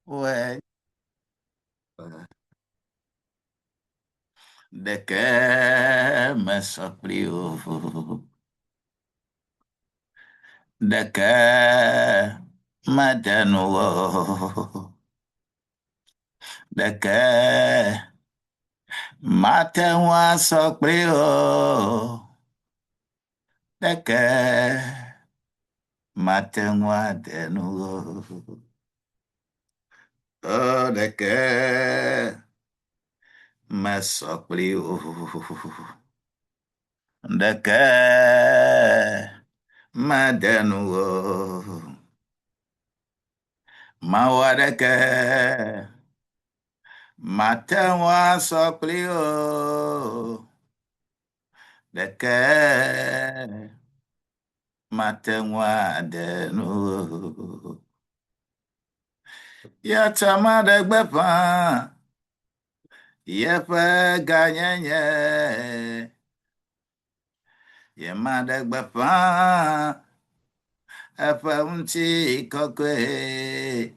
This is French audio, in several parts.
Ouais. De que me soplió, de que me atenuó, de que mate un soplió, de que mate un atenuó, oh, de que me soplió, de que me atenuó. Mawadeke Matewa Soplio Deke Matewa Denu Yatama de Gbepa Yepe Ganyenye Yema de Gbepa Epe Unti Kokwe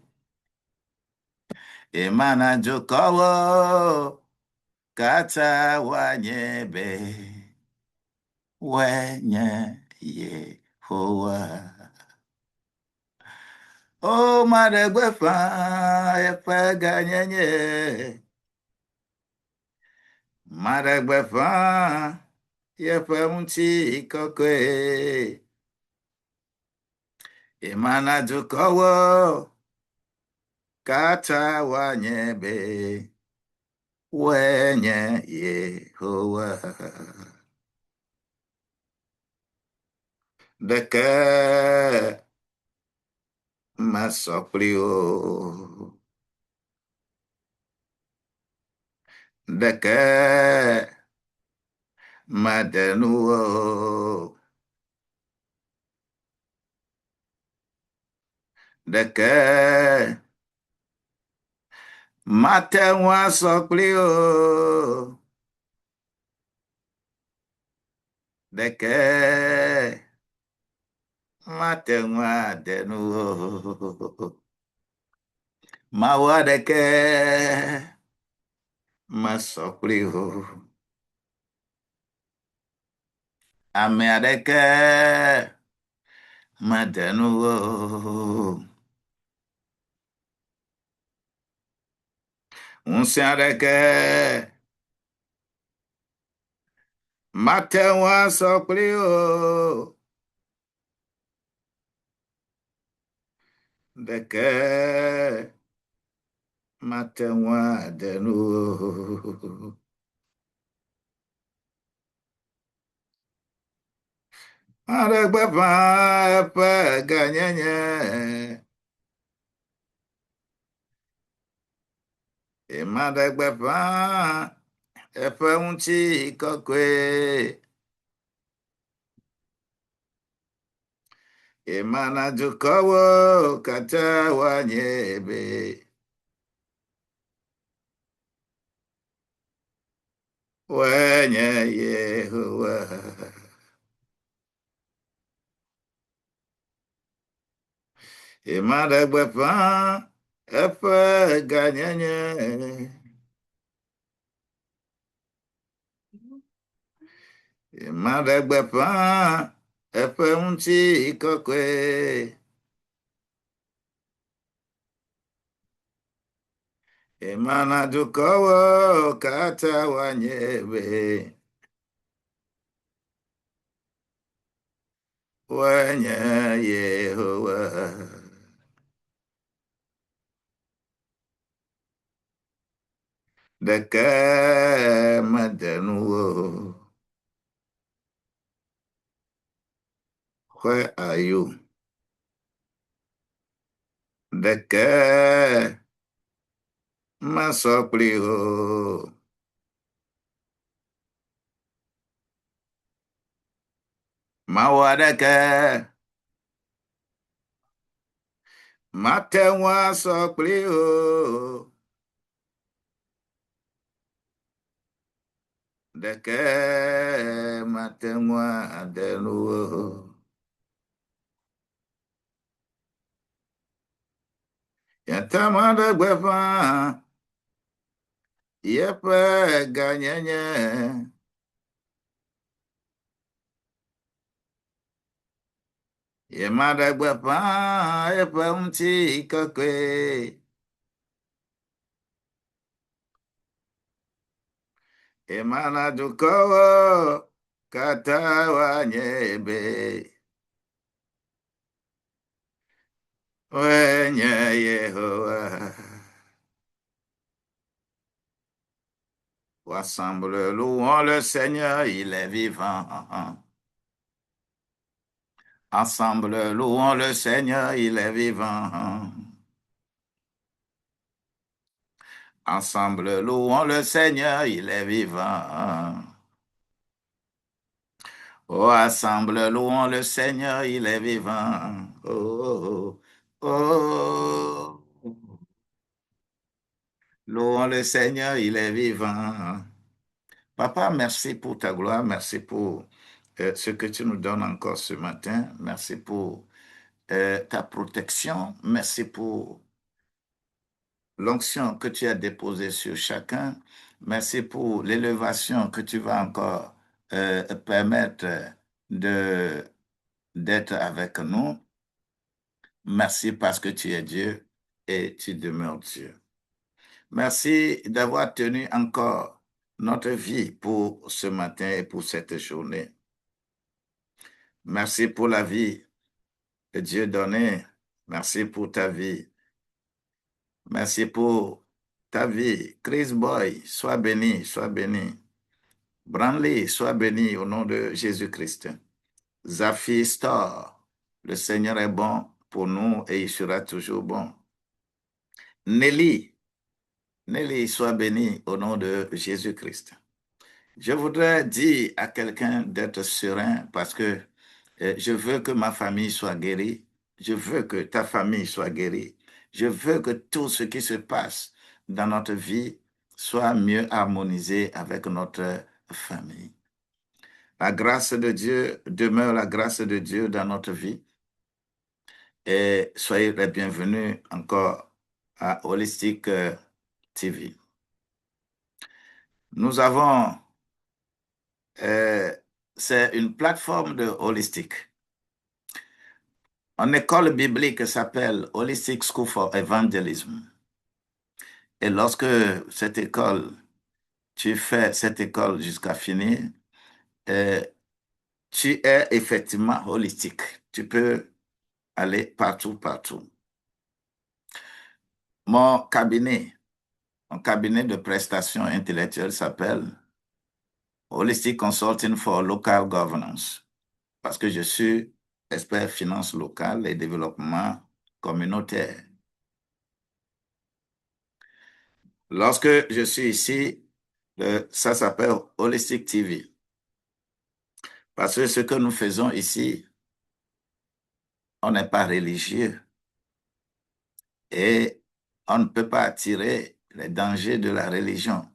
Imana Jokowo Kata Wanyebe Wenye Yehowa. O madegwefa efe ganyenye. Madegwefa yefe unti ikokwe. Imana dukowo kata wanyebe. Wenye Yehowa. Deke masoplio. Deke madenuo. Deke Matewa soplio de que matewa denuo mawa de que masoplio amea de que madenuo unsia de que matewa soplio de que matewa denuo aregbepa epe ganyenye imadegbepa efe unti ikokwe imana jukowo kata wanyebe wenye Yehowa. Imadegbepa efe ganyenye. Imadegbepa efe unti ikokwe. Imana jukowo kata wanyebe wenye Yehowa. Deke madenuo. Where are you? Deke masoplio. Mawadeke matewa soplio. Deke matewa adenuo. Yatamada gbefa, yepe ganyenye. Yemada gbefa, yepe umti kakwe. Emana dukowo, katawa nyebe. Wenye Yehowa. Ensemble, louons le Seigneur, il est vivant. Ensemble, louons le Seigneur, il est vivant. Ensemble, louons le Seigneur, il est vivant. Oh, ensemble, louons le Seigneur, il est vivant. Oh, oh, oh. Louons le Seigneur, il est vivant. Papa, merci pour ta gloire, merci pour ce que tu nous donnes encore ce matin. Merci pour ta protection. Merci pour l'onction que tu as déposée sur chacun. Merci pour l'élévation que tu vas encore permettre de, d'être avec nous. Merci parce que tu es Dieu et tu demeures Dieu. Merci d'avoir tenu encore notre vie pour ce matin et pour cette journée. Merci pour la vie que Dieu donnée. Merci pour ta vie. Merci pour ta vie. Chris Boy, sois béni, sois béni. Branley, sois béni au nom de Jésus-Christ. Zafi Store, le Seigneur est bon pour nous et il sera toujours bon. Nelly, Nelly, sois béni au nom de Jésus-Christ. Je voudrais dire à quelqu'un d'être serein parce que je veux que ma famille soit guérie. Je veux que ta famille soit guérie. Je veux que tout ce qui se passe dans notre vie soit mieux harmonisé avec notre famille. La grâce de Dieu demeure la grâce de Dieu dans notre vie. Et soyez les bienvenus encore à Holistic TV. Nous avons, c'est une plateforme de Holistic. Une école biblique s'appelle Holistic School for Evangelism. Et lorsque cette école, tu fais cette école jusqu'à finir, tu es effectivement holistique. Tu peux aller partout, partout. Mon cabinet de prestations intellectuelles s'appelle Holistic Consulting for Local Governance parce que je suis expert finance locale et développement communautaire. Lorsque je suis ici, ça s'appelle Holistic TV. Parce que ce que nous faisons ici, on n'est pas religieux et on ne peut pas attirer les dangers de la religion.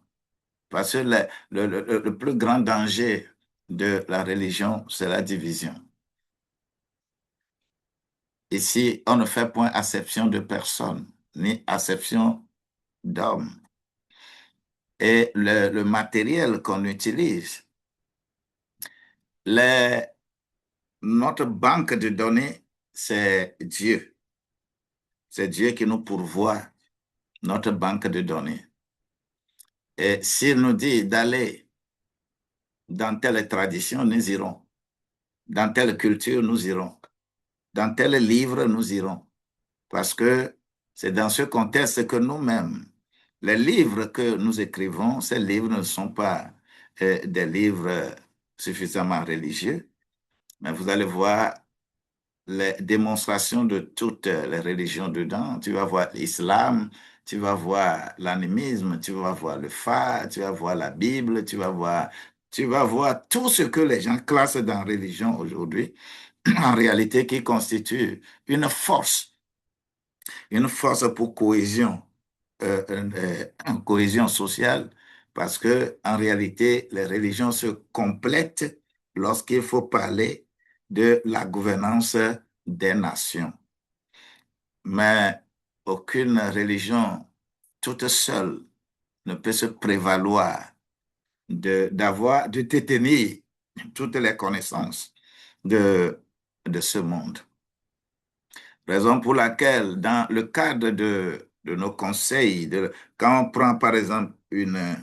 Parce que le plus grand danger de la religion, c'est la division. Ici, on ne fait point acception de personne, ni acception d'homme. Et le matériel qu'on utilise, notre banque de données, c'est Dieu. C'est Dieu qui nous pourvoit notre banque de données. Et s'il nous dit d'aller dans telle tradition, nous irons. Dans telle culture, nous irons. Dans tel livre, nous irons. Parce que c'est dans ce contexte que nous-mêmes, les livres que nous écrivons, ces livres ne sont pas des livres suffisamment religieux, mais vous allez voir les démonstrations de toutes les religions dedans. Tu vas voir l'islam, tu vas voir l'animisme, tu vas voir le phare, tu vas voir la Bible, tu vas voir tout ce que les gens classent dans la religion aujourd'hui, en réalité qui constitue une force pour cohésion sociale, parce que en réalité, les religions se complètent lorsqu'il faut parler de la gouvernance des nations. Mais aucune religion toute seule ne peut se prévaloir de détenir toutes les connaissances de, de ce monde. Raison pour laquelle, dans le cadre de nos conseils, quand on prend par exemple une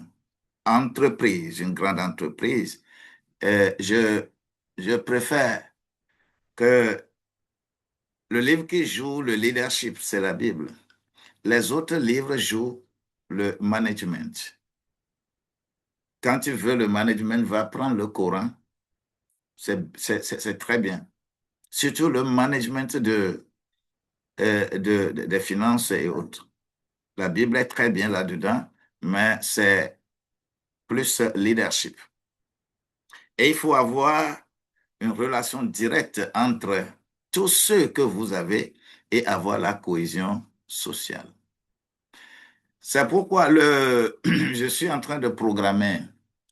entreprise, une grande entreprise, euh, je, je préfère que le livre qui joue le leadership, c'est la Bible. Les autres livres jouent le management. Quand tu veux le management, va prendre le Coran, c'est très bien. Surtout le management des finances et autres. La Bible est très bien là-dedans, mais c'est plus leadership. Et il faut avoir une relation directe entre tous ceux que vous avez et avoir la cohésion sociale. C'est pourquoi je suis en train de programmer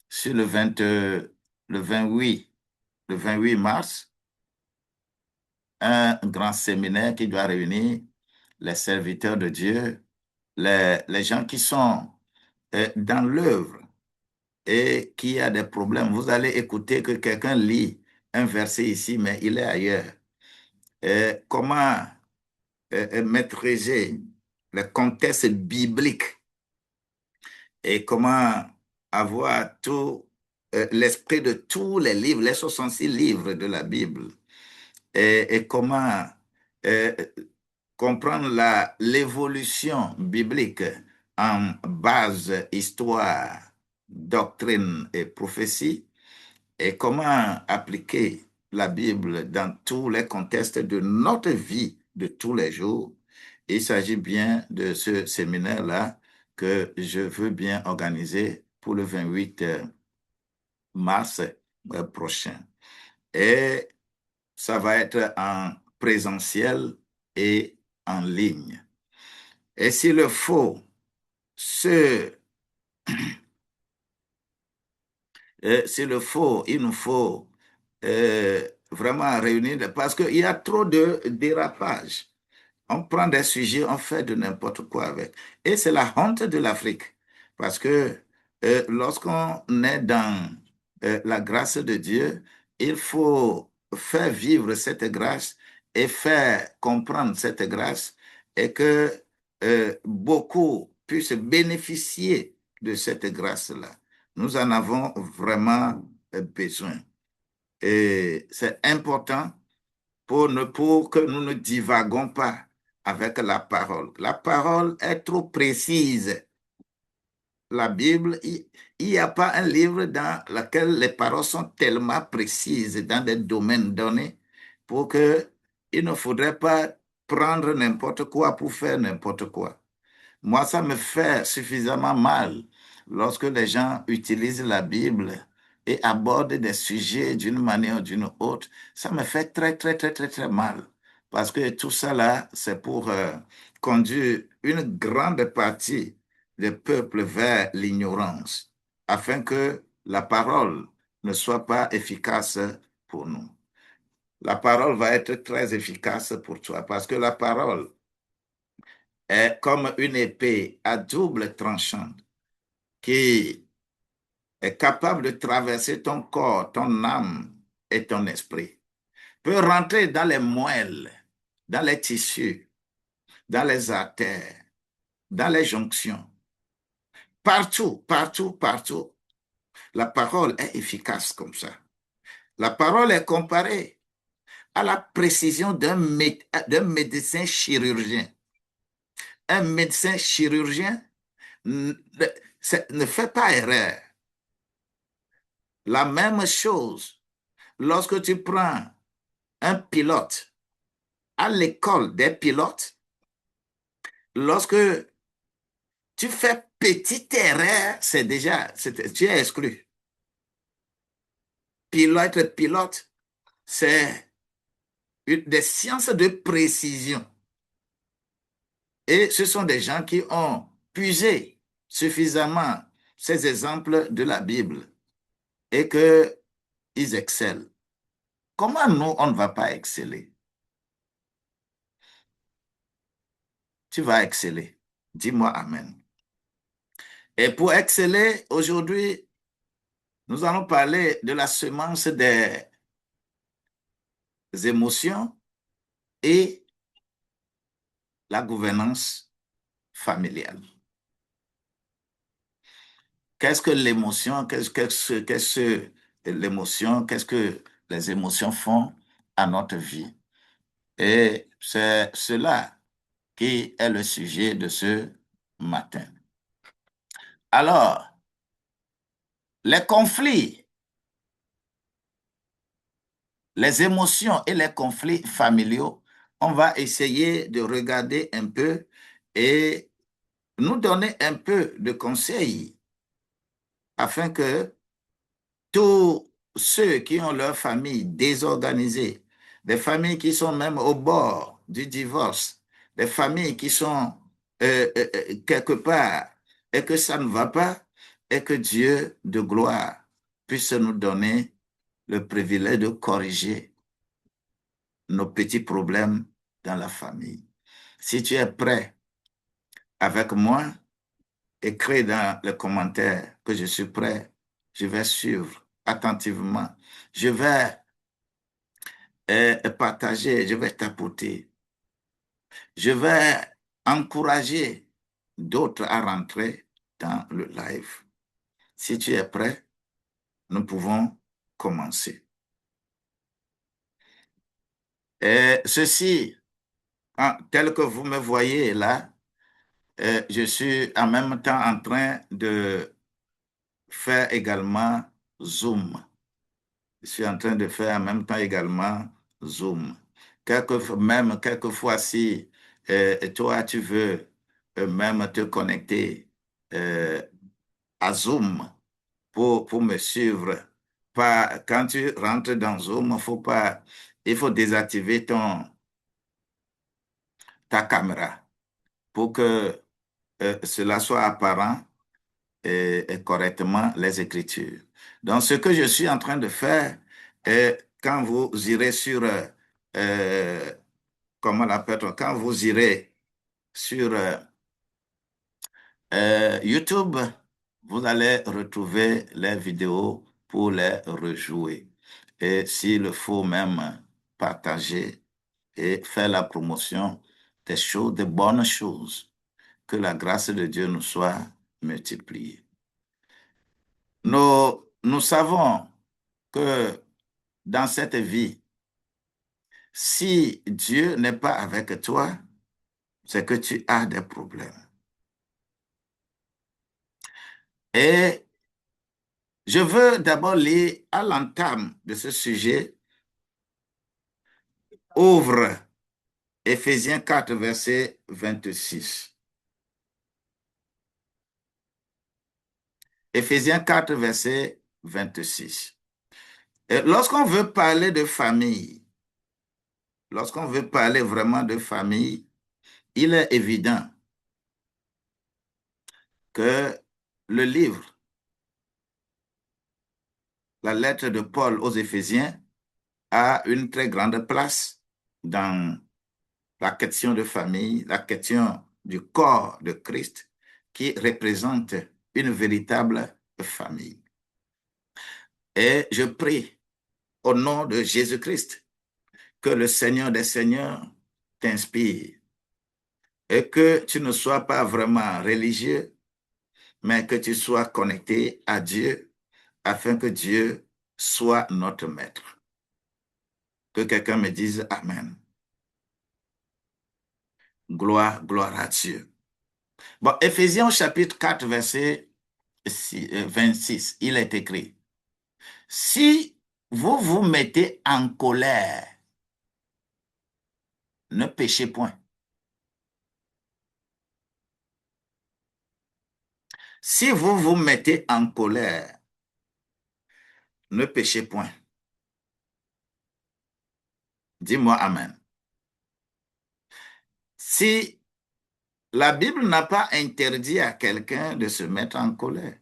sur le 28, le 28 mars un grand séminaire qui doit réunir les serviteurs de Dieu, les gens qui sont dans l'œuvre et qui a des problèmes. Vous allez écouter que quelqu'un lit un verset ici, mais il est ailleurs. Comment maîtriser le contexte biblique et comment avoir tout l'esprit de tous les livres, les 66 livres de la Bible, et comment euh, comprendre l'évolution biblique en base, histoire, doctrine et prophétie, et comment appliquer la Bible dans tous les contextes de notre vie de tous les jours. Il s'agit bien de ce séminaire-là que je veux bien organiser pour le 28 mars prochain. Et ça va être en présentiel et en ligne. Et s'il le faut, ce, s'il le faut, il nous faut vraiment réunir, parce qu'il y a trop de dérapage. On prend des sujets, on fait de n'importe quoi avec. Et c'est la honte de l'Afrique. Parce que lorsqu'on est dans la grâce de Dieu, il faut faire vivre cette grâce et faire comprendre cette grâce et que beaucoup puissent bénéficier de cette grâce-là. Nous en avons vraiment besoin. Et c'est important pour que nous ne divaguons pas avec la parole. La parole est trop précise. La Bible, il n'y a pas un livre dans lequel les paroles sont tellement précises dans des domaines donnés pour que il ne faudrait pas prendre n'importe quoi pour faire n'importe quoi. Moi, ça me fait suffisamment mal lorsque les gens utilisent la Bible et abordent des sujets d'une manière ou d'une autre. Ça me fait très, très, très, très, très mal. Parce que tout ça là, c'est pour conduire une grande partie des peuples vers l'ignorance, afin que la parole ne soit pas efficace pour nous. La parole va être très efficace pour toi parce que la parole est comme une épée à double tranchant qui est capable de traverser ton corps, ton âme et ton esprit. Peut rentrer dans les moelles, dans les tissus, dans les artères, dans les jonctions. Partout, partout, partout. La parole est efficace comme ça. La parole est comparée à la précision d'un médecin chirurgien. Un médecin chirurgien ne fait pas erreur. La même chose, lorsque tu prends un pilote à l'école des pilotes, lorsque tu fais petite erreur, tu es exclu. Pilote, c'est des sciences de précision. Et ce sont des gens qui ont puisé suffisamment ces exemples de la Bible et qu'ils excellent. Comment nous, on ne va pas exceller? tu vas exceller. Dis-moi Amen. Et pour exceller, aujourd'hui, nous allons parler de la semence des émotions et la gouvernance familiale. Qu'est-ce que l'émotion? Qu'est-ce que les émotions font à notre vie? Et c'est cela qui est le sujet de ce matin. Alors, les conflits, les émotions et les conflits familiaux, on va essayer de regarder un peu et nous donner un peu de conseils afin que tous ceux qui ont leur famille désorganisée, des familles qui sont même au bord du divorce, des familles qui sont quelque part et que ça ne va pas, et que Dieu de gloire puisse nous donner le privilège de corriger nos petits problèmes dans la famille. Si tu es prêt avec moi, écris dans les commentaires que je suis prêt, je vais suivre attentivement. Je vais partager, je vais t'apporter. Je vais encourager d'autres à rentrer dans le live. Si tu es prêt, nous pouvons commencer. Et ceci, tel que vous me voyez là, je suis en même temps en train de faire également Zoom. Je suis en train de faire en même temps également Zoom. Même quelquefois, si toi, tu veux même te connecter euh, à Zoom pour me suivre, quand tu rentres dans Zoom, il faut désactiver ta caméra pour que cela soit apparent et correctement les Écritures. Donc, ce que je suis en train de faire, quand vous irez sur, comment l'appelle-t-on, quand vous irez sur YouTube, vous allez retrouver les vidéos pour les rejouer. Et s'il faut même partager et faire la promotion des choses, des bonnes choses, que la grâce de Dieu nous soit multipliée. Nous savons que dans cette vie, si Dieu n'est pas avec toi, c'est que tu as des problèmes. Et je veux d'abord lire à l'entame de ce sujet, ouvre Éphésiens 4, verset 26. Éphésiens 4, verset 26. Et lorsqu'on veut parler de famille, lorsqu'on veut parler vraiment de famille, il est évident que le livre, la lettre de Paul aux Éphésiens, a une très grande place dans la question de famille, la question du corps de Christ qui représente une véritable famille. Et je prie au nom de Jésus-Christ que le Seigneur des Seigneurs t'inspire et que tu ne sois pas vraiment religieux, mais que tu sois connecté à Dieu afin que Dieu soit notre maître. Que quelqu'un me dise Amen. Gloire, gloire à Dieu. Bon, Éphésiens chapitre 4, verset 26, il est écrit, si vous vous mettez en colère, ne péchez point. Si vous vous mettez en colère, ne péchez point. Dis-moi Amen. Si la Bible n'a pas interdit à quelqu'un de se mettre en colère,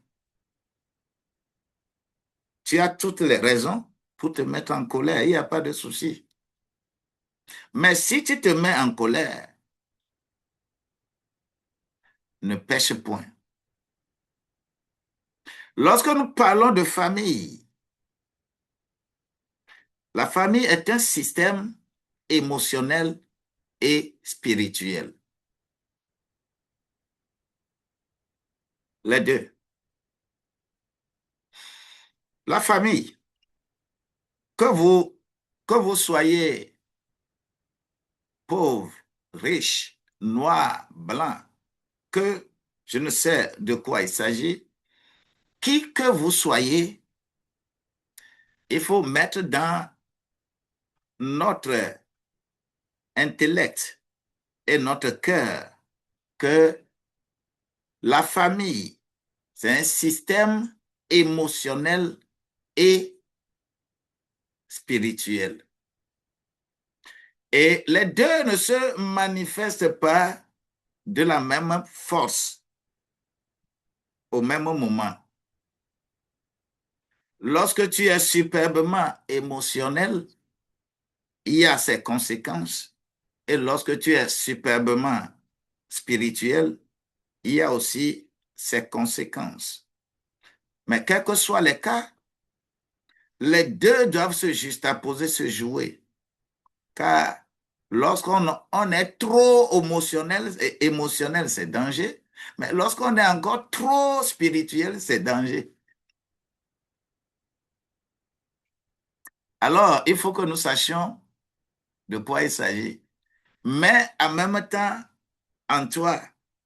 tu as toutes les raisons pour te mettre en colère, il n'y a pas de souci. Mais si tu te mets en colère, ne pêche point. Lorsque nous parlons de famille, la famille est un système émotionnel et spirituel. Les deux. La famille, que vous, que vous soyez pauvre, riche, noir, blanc, que je ne sais de quoi il s'agit, qui que vous soyez, il faut mettre dans notre intellect et notre cœur que la famille, c'est un système émotionnel et spirituel. Et les deux ne se manifestent pas de la même force au même moment. Lorsque tu es superbement émotionnel, il y a ses conséquences. Et lorsque tu es superbement spirituel, il y a aussi ses conséquences. Mais quels que soient les cas, les deux doivent se juxtaposer, se jouer. Car lorsqu'on est trop émotionnel, c'est danger. Mais lorsqu'on est encore trop spirituel, c'est danger. Alors, il faut que nous sachions de quoi il s'agit. Mais en même temps, en toi,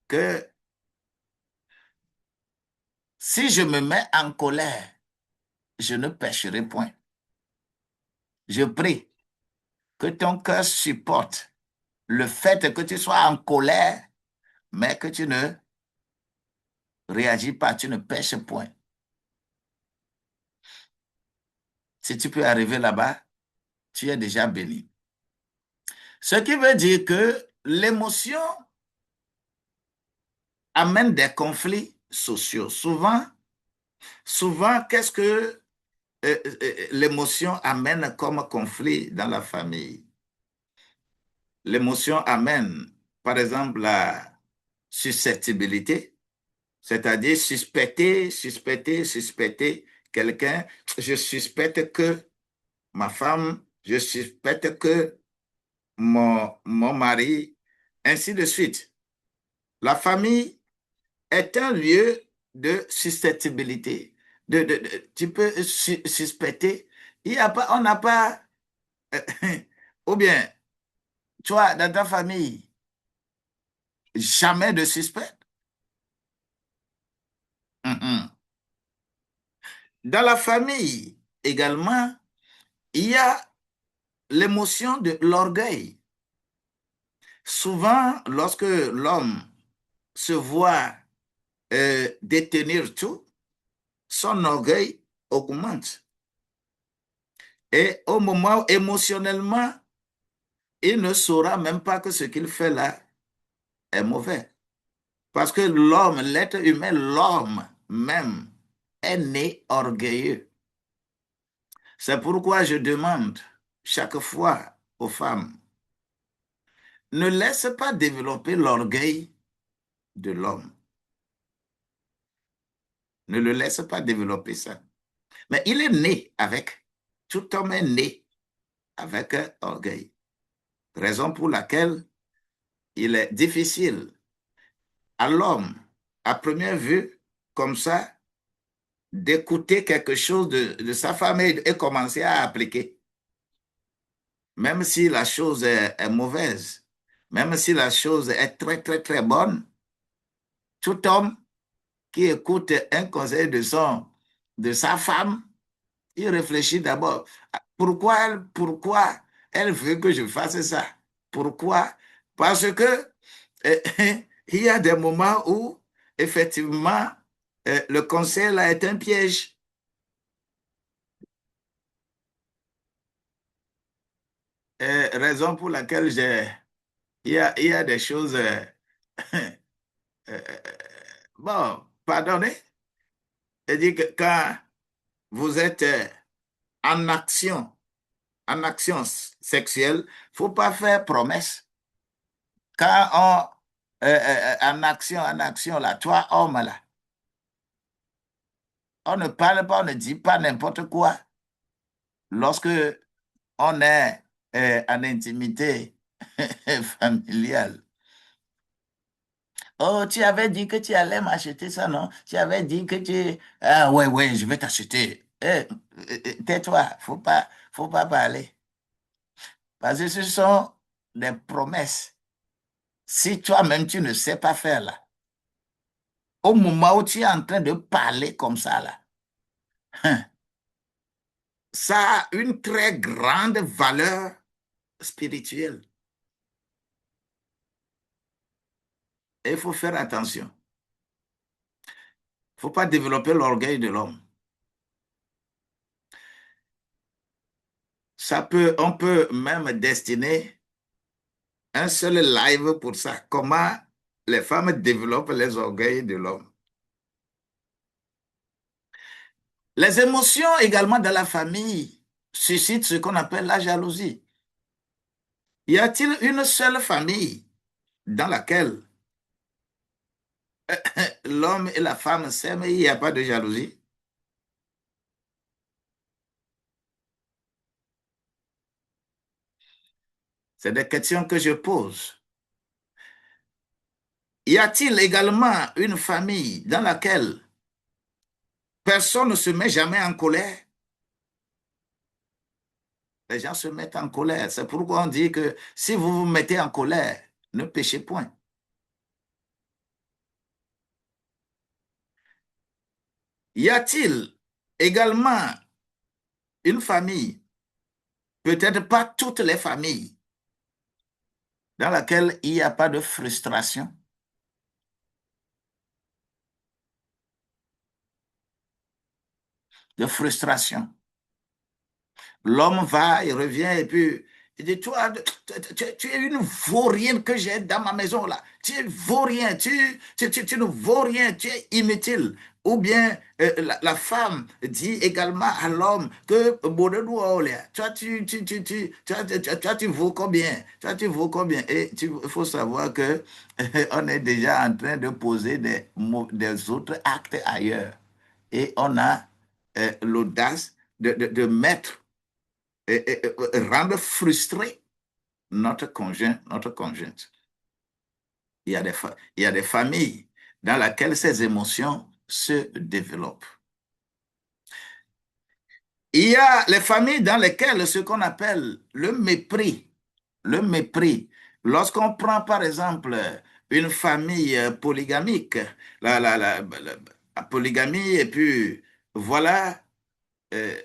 que si je me mets en colère, je ne pécherai point. Je prie que ton cœur supporte le fait que tu sois en colère, mais que tu ne réagis pas, tu ne pêches point. Si tu peux arriver là-bas, tu es déjà béni. Ce qui veut dire que l'émotion amène des conflits sociaux. Souvent, qu'est-ce que l'émotion amène comme conflit dans la famille? L'émotion amène, par exemple, la susceptibilité, c'est-à-dire suspecter quelqu'un. Je suspecte que ma femme, je suspecte que mon mari, ainsi de suite. La famille est un lieu de susceptibilité. Tu peux suspecter. Il y a pas, on n'a pas, ou bien, toi, dans ta famille, jamais de suspect. Mhm. Dans la famille également, il y a l'émotion de l'orgueil. Souvent, lorsque l'homme se voit détenir tout, son orgueil augmente. Et au moment émotionnellement, il ne saura même pas que ce qu'il fait là est mauvais. Parce que l'homme, l'être humain, l'homme même, est né orgueilleux. C'est pourquoi je demande chaque fois aux femmes, ne laisse pas développer l'orgueil de l'homme. Ne le laisse pas développer ça. Mais il est né avec. Tout homme est né avec un orgueil. Raison pour laquelle il est difficile à l'homme, à première vue, comme ça, d'écouter quelque chose de sa femme et commencer à appliquer. Même si la chose est mauvaise, même si la chose est très, très, très bonne, tout homme qui écoute un conseil de sa femme, il réfléchit d'abord. Pourquoi elle veut que je fasse ça? Pourquoi? Parce que euh, il y a des moments où, effectivement, le conseil là est un piège. Raison pour laquelle il y a des choses. Euh, bon, pardonnez. Je dis que quand vous êtes en action, en action sexuelle, il ne faut pas faire promesse. Quand en action, là, toi, homme, là. On ne parle pas, on ne dit pas n'importe quoi lorsque on est en intimité familiale. Oh, tu avais dit que tu allais m'acheter ça, non? Tu avais dit que tu... Ah, ouais, ouais, je vais t'acheter. Tais-toi, faut pas parler. Parce que ce sont des promesses. Si toi-même, tu ne sais pas faire là, au moment où tu es en train de parler comme ça là, hein, ça a une très grande valeur spirituelle. Et il faut faire attention. Il ne faut pas développer l'orgueil de l'homme. On peut même destiner un seul live pour ça. Comment les femmes développent les orgueils de l'homme. Les émotions également dans la famille suscitent ce qu'on appelle la jalousie. Y a-t-il une seule famille dans laquelle l'homme et la femme s'aiment et il n'y a pas de jalousie? C'est des questions que je pose. Y a-t-il également une famille dans laquelle personne ne se met jamais en colère? Les gens se mettent en colère. C'est pourquoi on dit que si vous vous mettez en colère, ne péchez point. Y a-t-il également une famille, peut-être pas toutes les familles, dans laquelle il n'y a pas de frustration? De frustration. L'homme va, il revient et puis il dit, toi, tu es une vaurienne que j'ai dans ma maison là. Tu es vaurien, tu ne vaux rien, tu es inutile. Ou bien la femme dit également à l'homme que toi, tu vaux combien? Toi, tu vaux combien? Et il faut savoir que on est déjà en train de poser des autres actes ailleurs. Et on a l'audace de mettre rendre frustré notre conjoint, notre conjointe. Il y a des familles dans lesquelles ces émotions se développent. Il y a les familles dans lesquelles ce qu'on appelle le mépris. Le mépris. Lorsqu'on prend par exemple une famille polygamique, la polygamie, et puis voilà, euh,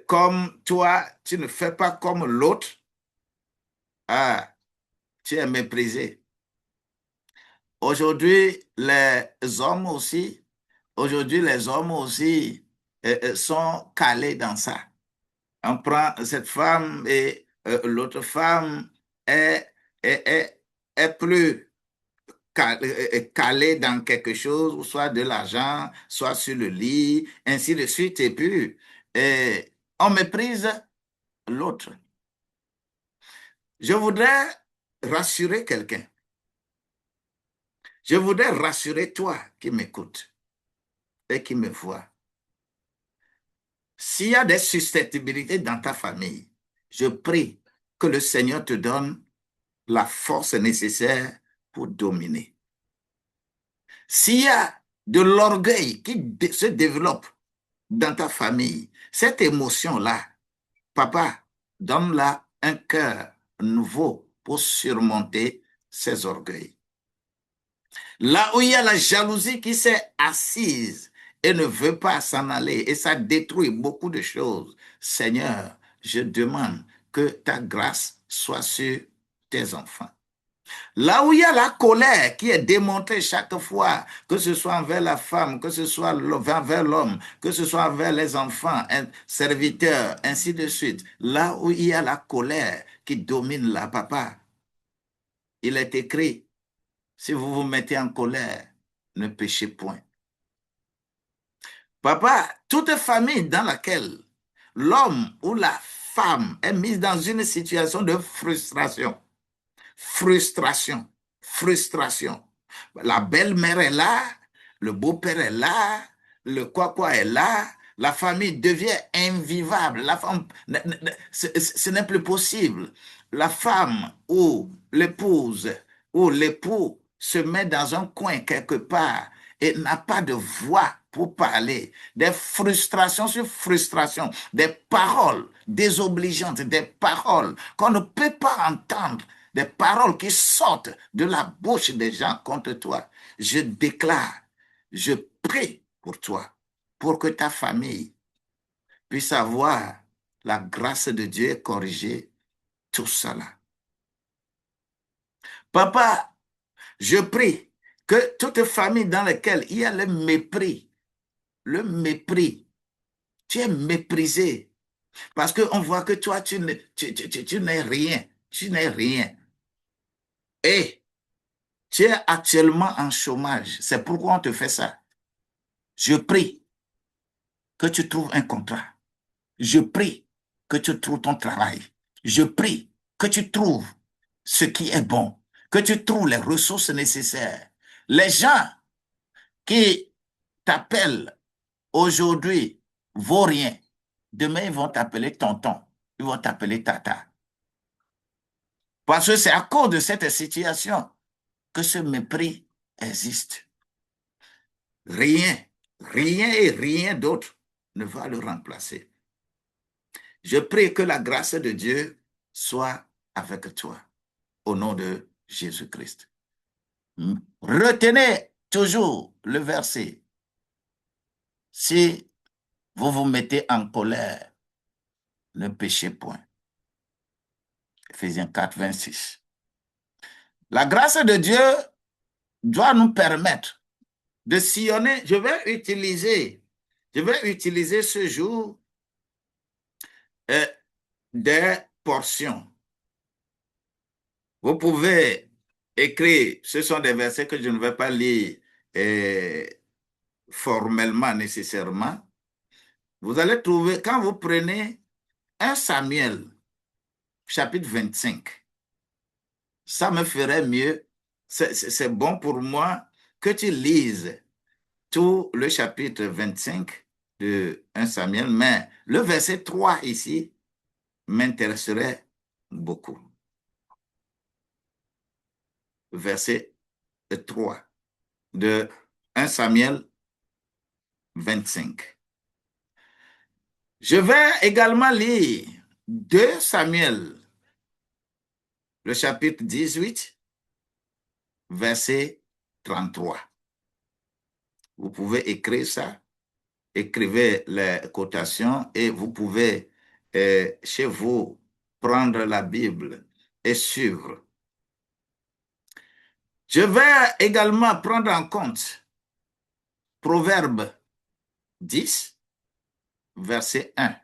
comme toi, tu ne fais pas comme l'autre, ah, tu es méprisé. Aujourd'hui, aujourd'hui, les hommes aussi sont calés dans ça. On prend cette femme et l'autre femme est, est, est, est plus calée dans quelque chose, soit de l'argent, soit sur le lit, ainsi de suite. Et puis, on méprise l'autre. Je voudrais rassurer quelqu'un. Je voudrais rassurer toi qui m'écoutes et qui me vois. S'il y a des susceptibilités dans ta famille, je prie que le Seigneur te donne la force nécessaire pour dominer. S'il y a de l'orgueil qui se développe dans ta famille, cette émotion-là, papa, donne-la un cœur nouveau pour surmonter ces orgueils. Là où il y a la jalousie qui s'est assise et ne veut pas s'en aller, et ça détruit beaucoup de choses, Seigneur, je demande que ta grâce soit sur tes enfants. Là où il y a la colère qui est démontrée chaque fois, que ce soit envers la femme, que ce soit envers l'homme, que ce soit envers les enfants, un serviteur, ainsi de suite. Là où il y a la colère qui domine là, papa, il est écrit, si vous vous mettez en colère, ne péchez point. Papa, toute famille dans laquelle l'homme ou la femme est mise dans une situation de frustration, frustration. frustration. La belle-mère est là, le beau-père est là, le quoi est là, la famille devient invivable. La femme, ce n'est plus possible. La femme ou l'épouse ou l'époux se met dans un coin quelque part et n'a pas de voix pour parler, des frustrations sur frustrations, des paroles désobligeantes, des paroles qu'on ne peut pas entendre, des paroles qui sortent de la bouche des gens contre toi. Je déclare, je prie pour toi, pour que ta famille puisse avoir la grâce de Dieu et corriger tout cela. Papa, je prie que toute famille dans laquelle il y a le mépris, tu es méprisé parce qu'on voit que toi, tu n'es rien, tu n'es rien. Et tu es actuellement en chômage. C'est pourquoi on te fait ça. Je prie que tu trouves un contrat. Je prie que tu trouves ton travail. Je prie que tu trouves ce qui est bon, que tu trouves les ressources nécessaires. Les gens qui t'appellent aujourd'hui vaut rien. Demain, ils vont t'appeler tonton. Ils vont t'appeler tata. Parce que c'est à cause de cette situation que ce mépris existe. Rien, rien et rien d'autre ne va le remplacer. Je prie que la grâce de Dieu soit avec toi, au nom de Jésus-Christ. Retenez toujours le verset. Si vous vous mettez en colère, ne péchez point. Éphésiens 4, 26. La grâce de Dieu doit nous permettre de sillonner. Je vais utiliser ce jour euh, des portions. Vous pouvez écrire, ce sont des versets que je ne vais pas lire formellement nécessairement. Vous allez trouver, quand vous prenez 1 Samuel, chapitre 25, ça me ferait mieux, c'est bon pour moi que tu lises tout le chapitre 25 de 1 Samuel, mais le verset 3 ici m'intéresserait beaucoup. Verset 3 de 1 Samuel 25. Je vais également lire 2 Samuel, le chapitre 18, verset 33. Vous pouvez écrire ça, écrivez les quotations et vous pouvez chez vous prendre la Bible et suivre. Je vais également prendre en compte Proverbe 10, verset 1.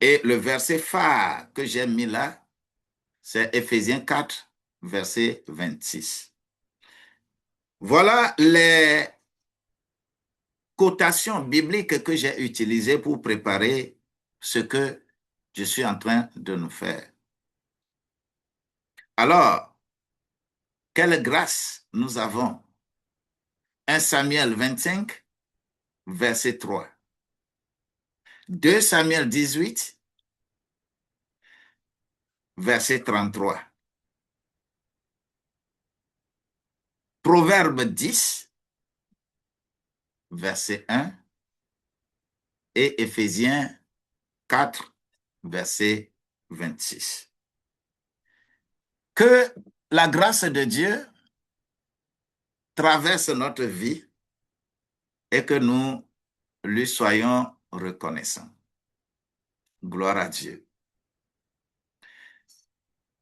Et le verset phare que j'ai mis là, c'est Éphésiens 4, verset 26. Voilà les quotations bibliques que j'ai utilisées pour préparer ce que je suis en train de nous faire. Alors, quelle grâce nous avons? 1 Samuel 25, verset 3. 2 Samuel 18, verset 33. Proverbe 10, verset 1. Et Éphésiens 4, verset 26. Que la grâce de Dieu traverse notre vie et que nous lui soyons reconnaissants. Gloire à Dieu.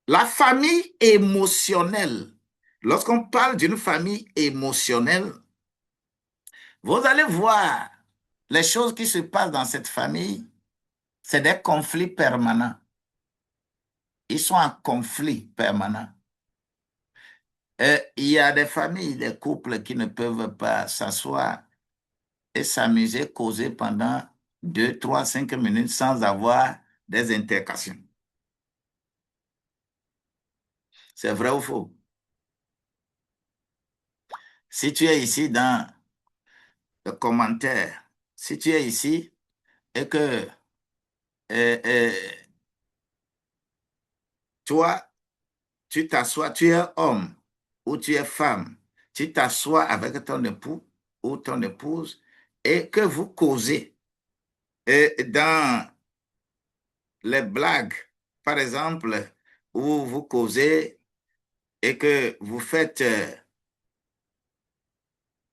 La famille émotionnelle, lorsqu'on parle d'une famille émotionnelle, vous allez voir les choses qui se passent dans cette famille, c'est des conflits permanents. Ils sont en conflit permanent. Il y a des familles, des couples qui ne peuvent pas s'asseoir et s'amuser, causer pendant 2, 3, 5 minutes sans avoir des interactions. C'est vrai ou faux? Si tu es ici dans le commentaire, si tu es ici et que euh, toi, tu t'assois, tu es homme ou tu es femme, tu t'assois avec ton époux ou ton épouse et que vous causez dans les blagues, par exemple, où vous causez et que vous faites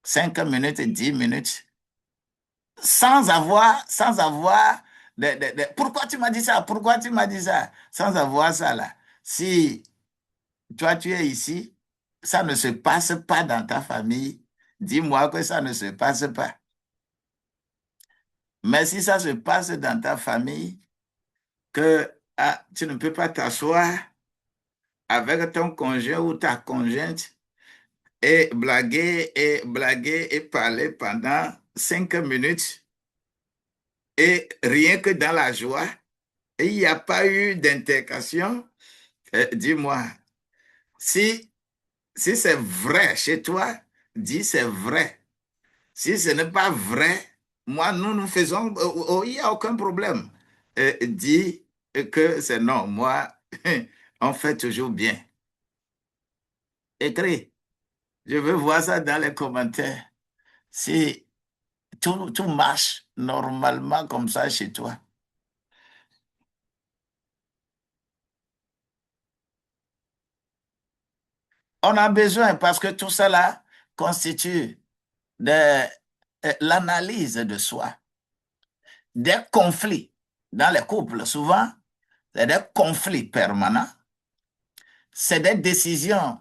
5 minutes, 10 minutes, sans avoir pourquoi tu m'as dit ça? Pourquoi tu m'as dit ça? Sans avoir ça là. Si toi tu es ici, ça ne se passe pas dans ta famille, dis-moi que ça ne se passe pas. Mais si ça se passe dans ta famille, que tu ne peux pas t'asseoir avec ton conjoint ou ta conjointe et blaguer et parler pendant 5 minutes et rien que dans la joie, et il n'y a pas eu d'intercation, dis-moi, si, si c'est vrai chez toi, dis c'est vrai. Si ce n'est pas vrai, moi, nous faisons, il n'y a aucun problème. Dis que c'est non, moi, on fait toujours bien. Écris, je veux voir ça dans les commentaires. Si tout marche normalement comme ça chez toi. On a besoin parce que tout cela constitue l'analyse de soi, des conflits dans les couples. Souvent, c'est des conflits permanents, c'est des décisions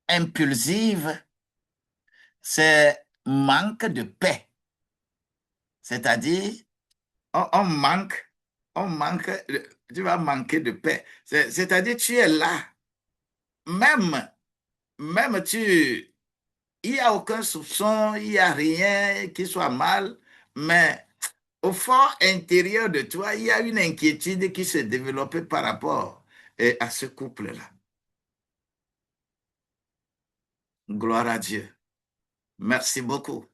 impulsives, c'est manque de paix. C'est-à-dire, on, on manque, on manque, tu vas manquer de paix. C'est-à-dire, tu es là, même, même il n'y a aucun soupçon, il n'y a rien qui soit mal, mais au fond intérieur de toi, il y a une inquiétude qui se développe par rapport à ce couple-là. Gloire à Dieu. Merci beaucoup.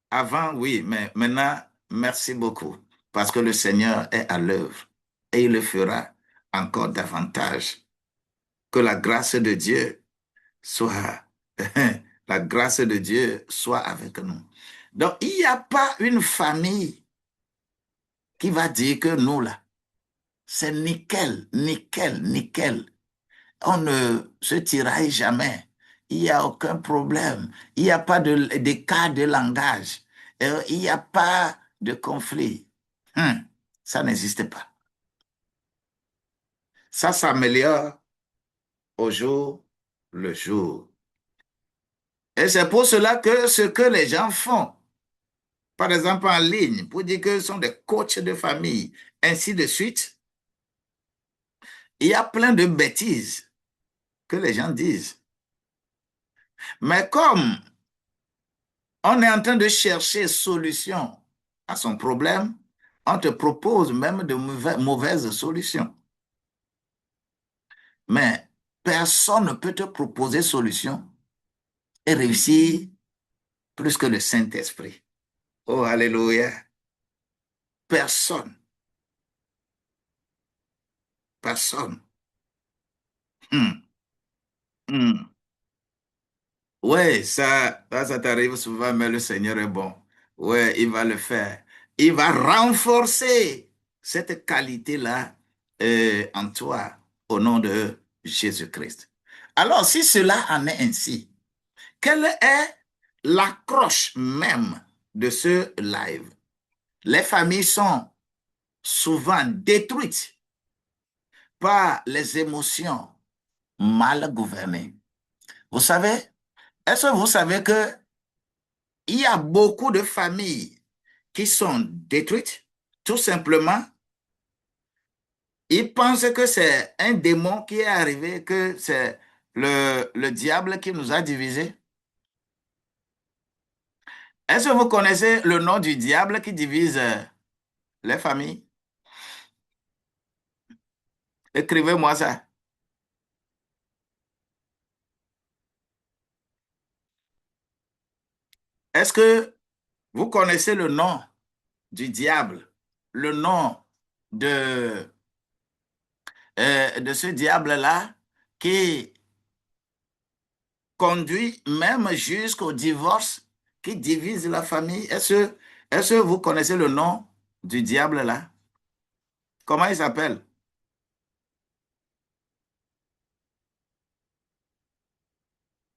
Avant, oui, mais maintenant, merci beaucoup. Parce que le Seigneur est à l'œuvre et il le fera encore davantage. Que la grâce de Dieu soit, la grâce de Dieu soit avec nous. Donc, il n'y a pas une famille qui va dire que nous, là, c'est nickel, nickel, nickel. On ne se tiraille jamais. Il n'y a aucun problème. Il n'y a pas de cas de langage. Il n'y a pas de conflit. Ça n'existe pas. Ça s'améliore au jour le jour. Et c'est pour cela que ce que les gens font, par exemple en ligne, pour dire que ce sont des coachs de famille, ainsi de suite, il y a plein de bêtises que les gens disent. Mais comme on est en train de chercher solution à son problème, on te propose même de mauvaises solutions. Mais personne ne peut te proposer solution et réussir plus que le Saint-Esprit. Oh, alléluia. Personne, personne. Hum, hum. Ouais, ça t'arrive souvent, mais le Seigneur est bon. Ouais, il va le faire. Il va renforcer cette qualité-là en toi au nom de Jésus-Christ. Alors, si cela en est ainsi, quelle est l'accroche même de ce live? Les familles sont souvent détruites par les émotions mal gouvernées. Vous savez, est-ce que vous savez que il y a beaucoup de familles qui sont détruites, tout simplement. Ils pensent que c'est un démon qui est arrivé, que c'est le diable qui nous a divisés. Est-ce que vous connaissez le nom du diable qui divise les familles? Écrivez-moi ça. Est-ce que vous connaissez le nom du diable, le nom de, de ce diable-là qui conduit même jusqu'au divorce, qui divise la famille? Est-ce que vous connaissez le nom du diable-là? Comment il s'appelle?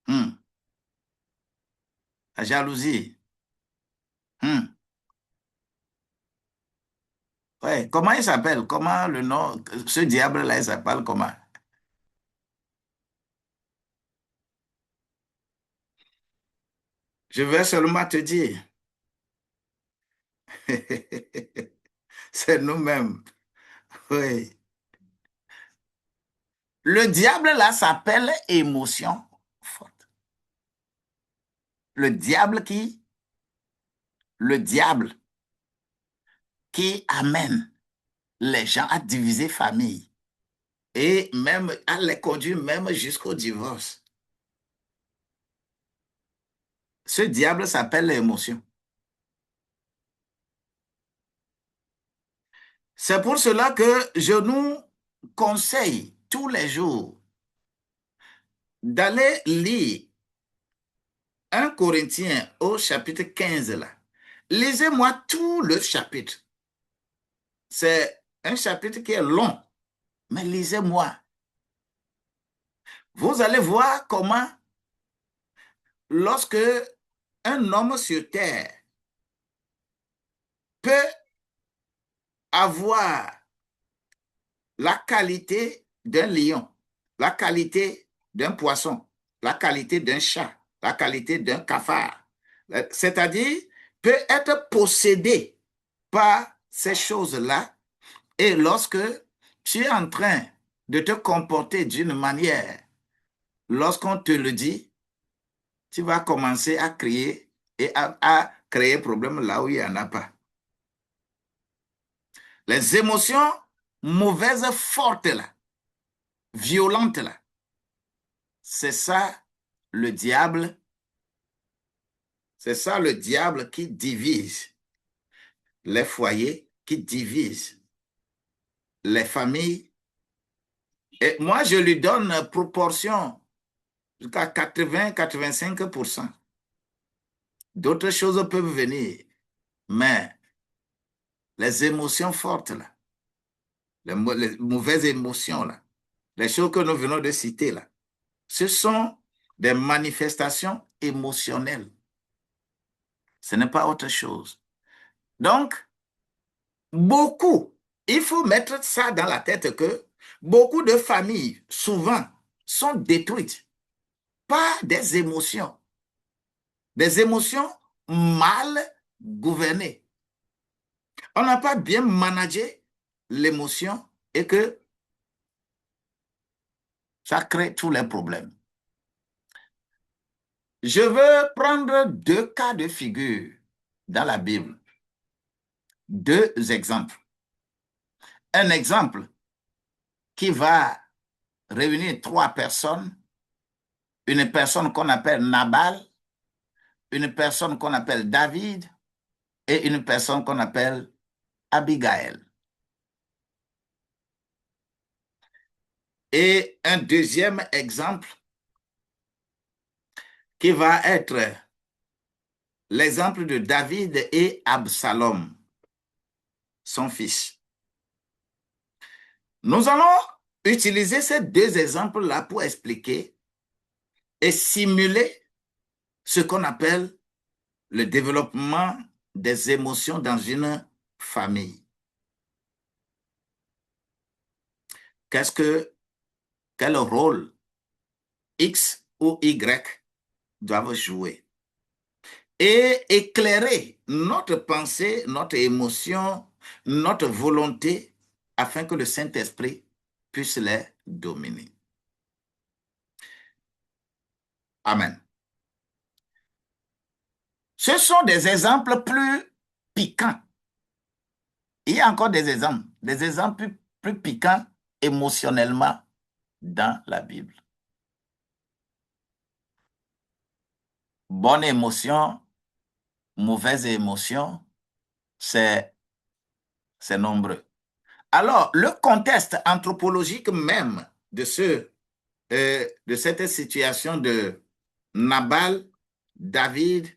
Hmm, la jalousie. Hmm, ouais. Comment il s'appelle? Comment le nom, ce diable-là, il s'appelle comment? Je vais seulement te dire. C'est nous-mêmes. Oui. Le diable, là, s'appelle émotion forte. Le diable le diable qui amène les gens à diviser famille et même à les conduire même jusqu'au divorce. Ce diable s'appelle l'émotion. C'est pour cela que je nous conseille tous les jours d'aller lire 1 Corinthiens au chapitre 15 là. Lisez-moi tout le chapitre. C'est un chapitre qui est long, mais lisez-moi. Vous allez voir comment, lorsque un homme sur terre peut avoir la qualité d'un lion, la qualité d'un poisson, la qualité d'un chat, la qualité d'un cafard, c'est-à-dire peut être possédé par ces choses-là, et lorsque tu es en train de te comporter d'une manière, lorsqu'on te le dit, tu vas commencer à crier et à créer problème là où il n'y en a pas. Les émotions mauvaises, fortes là, violentes là, c'est ça le diable, c'est ça le diable qui divise les foyers, qui divise les familles. Et moi, je lui donne proportion jusqu'à 80-85%. D'autres choses peuvent venir, mais les émotions fortes là, les mauvaises émotions là, les choses que nous venons de citer là, ce sont des manifestations émotionnelles. Ce n'est pas autre chose. Donc, beaucoup, il faut mettre ça dans la tête que beaucoup de familles, souvent, sont détruites par des émotions mal gouvernées. On n'a pas bien managé l'émotion et que ça crée tous les problèmes. Je veux prendre deux cas de figure dans la Bible, deux exemples. Un exemple qui va réunir trois personnes, une personne qu'on appelle Nabal, une personne qu'on appelle David et une personne qu'on appelle Abigail. Et un deuxième exemple qui va être l'exemple de David et Absalom, son fils. Nous allons utiliser ces deux exemples-là pour expliquer et simuler ce qu'on appelle le développement des émotions dans une famille. Quel rôle X ou Y doivent jouer? Et éclairer notre pensée, notre émotion, notre volonté, afin que le Saint-Esprit puisse les dominer. Amen. Ce sont des exemples plus piquants. Il y a encore des exemples plus piquants émotionnellement dans la Bible. Bonne émotion mauvaises émotions, c'est nombreux. Alors, le contexte anthropologique même de cette situation de Nabal, David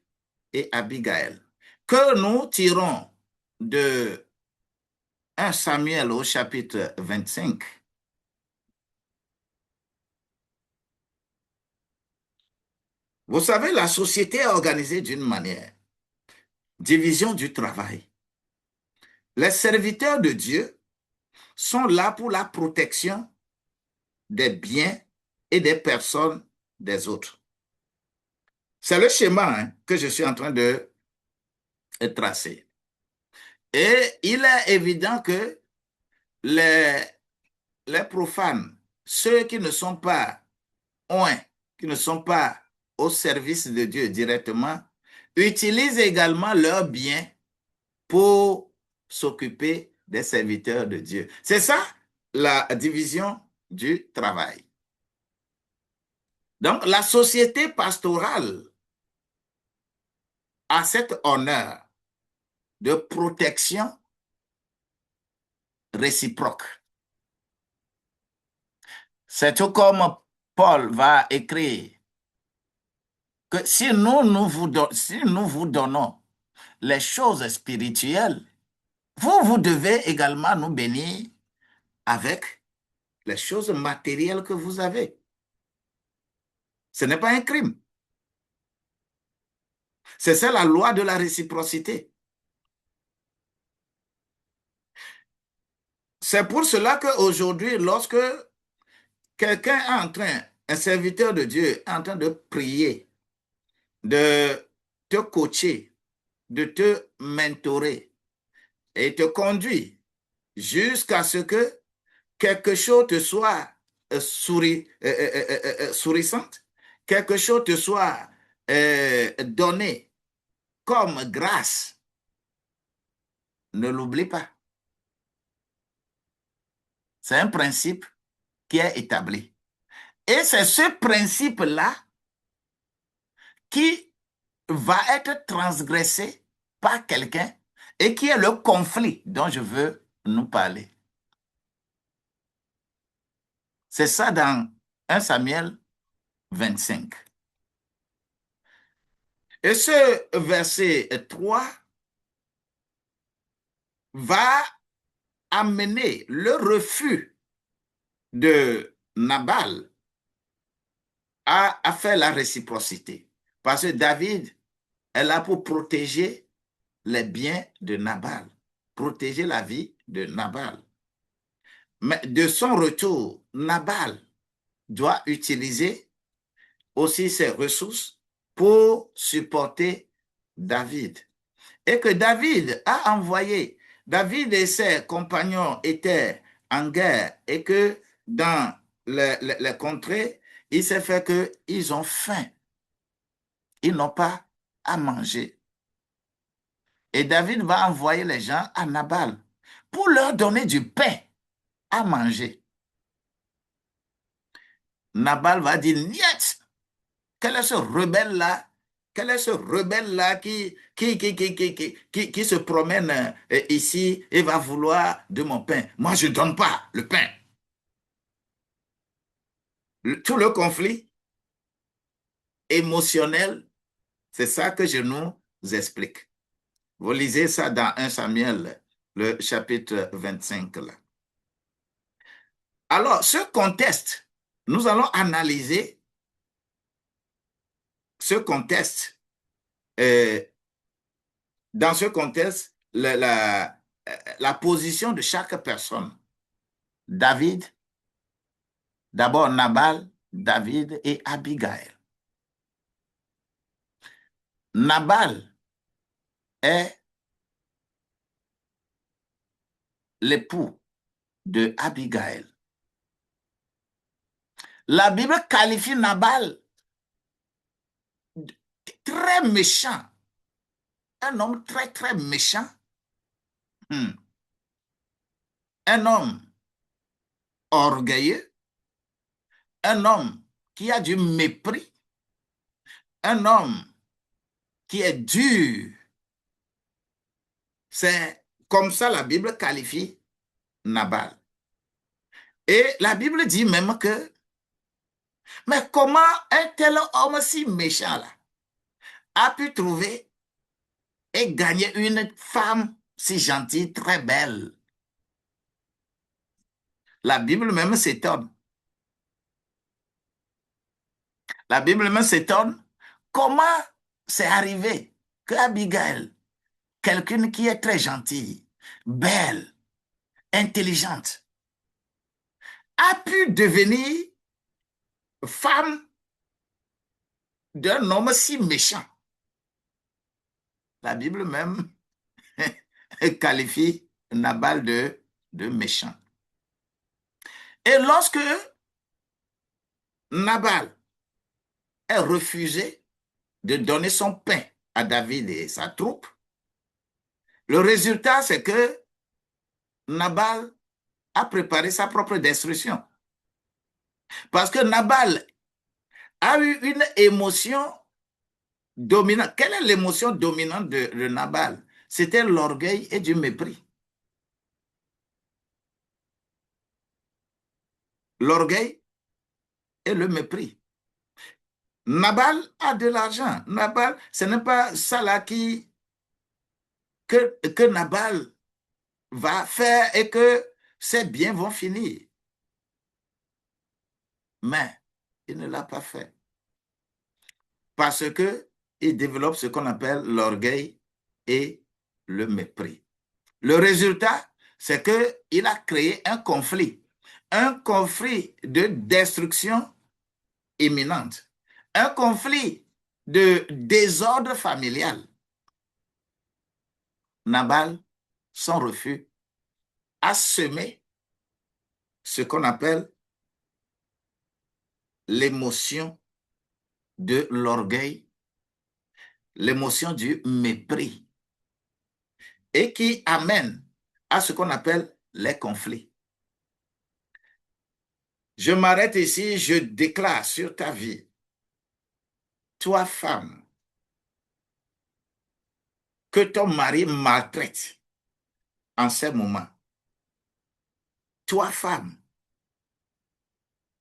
et Abigail, que nous tirons de 1 Samuel au chapitre 25, vous savez, la société est organisée d'une manière. Division du travail. Les serviteurs de Dieu sont là pour la protection des biens et des personnes des autres. C'est le schéma que je suis en train de tracer. Et il est évident que les, les profanes, ceux qui ne sont pas oints, qui ne sont pas au service de Dieu directement, utilisent également leurs biens pour s'occuper des serviteurs de Dieu. C'est ça la division du travail. Donc, la société pastorale a cet honneur de protection réciproque. C'est tout comme Paul va écrire que si nous vous donnons les choses spirituelles, vous devez également nous bénir avec les choses matérielles que vous avez. Ce n'est pas un crime. C'est ça la loi de la réciprocité. C'est pour cela qu'aujourd'hui, lorsque quelqu'un est en train, un serviteur de Dieu est en train de prier, de te coacher, de te mentorer et te conduire jusqu'à ce que quelque chose te soit sourissante, quelque chose te soit donné comme grâce. Ne l'oublie pas. C'est un principe qui est établi. Et c'est ce principe-là qui va être transgressé par quelqu'un et qui est le conflit dont je veux nous parler. C'est ça dans 1 Samuel 25. Et ce verset 3 va amener le refus de Nabal à faire la réciprocité. Parce que David est là pour protéger les biens de Nabal, protéger la vie de Nabal. Mais de son retour, Nabal doit utiliser aussi ses ressources pour supporter David. Et que David a envoyé, David et ses compagnons étaient en guerre et que dans les contrées, il s'est fait qu'ils ont faim. Ils n'ont pas à manger. Et David va envoyer les gens à Nabal pour leur donner du pain à manger. Nabal va dire, niet, quel est ce rebelle-là? Quel est ce rebelle-là qui se promène ici et va vouloir de mon pain? Moi, je ne donne pas le pain. Tout le conflit émotionnel, c'est ça que je nous explique. Vous lisez ça dans 1 Samuel, le chapitre 25. Là. Alors, ce contexte, nous allons analyser ce contexte. Dans ce contexte, la position de chaque personne. David, d'abord Nabal, David et Abigail. Nabal est l'époux de Abigail. La Bible qualifie Nabal de très méchant. Un homme très, très méchant. Un homme orgueilleux. Un homme qui a du mépris. Un homme qui est dur C'est comme ça la Bible qualifie Nabal. Et la Bible dit même que, mais comment un tel homme si méchant là a pu trouver et gagner une femme si gentille, très belle? La Bible même s'étonne. La Bible même s'étonne. Comment c'est arrivé que Abigail, quelqu'un qui est très gentille, belle, intelligente, a pu devenir femme d'un homme si méchant? La Bible même qualifie Nabal de méchant. Et lorsque Nabal est refusé de donner son pain à David et sa troupe, le résultat, c'est que Nabal a préparé sa propre destruction. Parce que Nabal a eu une émotion dominante. Quelle est l'émotion dominante de Nabal? C'était l'orgueil et du mépris. L'orgueil et le mépris. Nabal a de l'argent. Nabal, ce n'est pas ça là que Nabal va faire et que ses biens vont finir. Mais il ne l'a pas fait. Parce que il développe ce qu'on appelle l'orgueil et le mépris. Le résultat, c'est qu'il a créé un conflit de destruction imminente, un conflit de désordre familial. Nabal, son refus, a semé ce qu'on appelle l'émotion de l'orgueil, l'émotion du mépris, et qui amène à ce qu'on appelle les conflits. Je m'arrête ici, je déclare sur ta vie, toi femme, que ton mari maltraite en ces moments. Toi femme,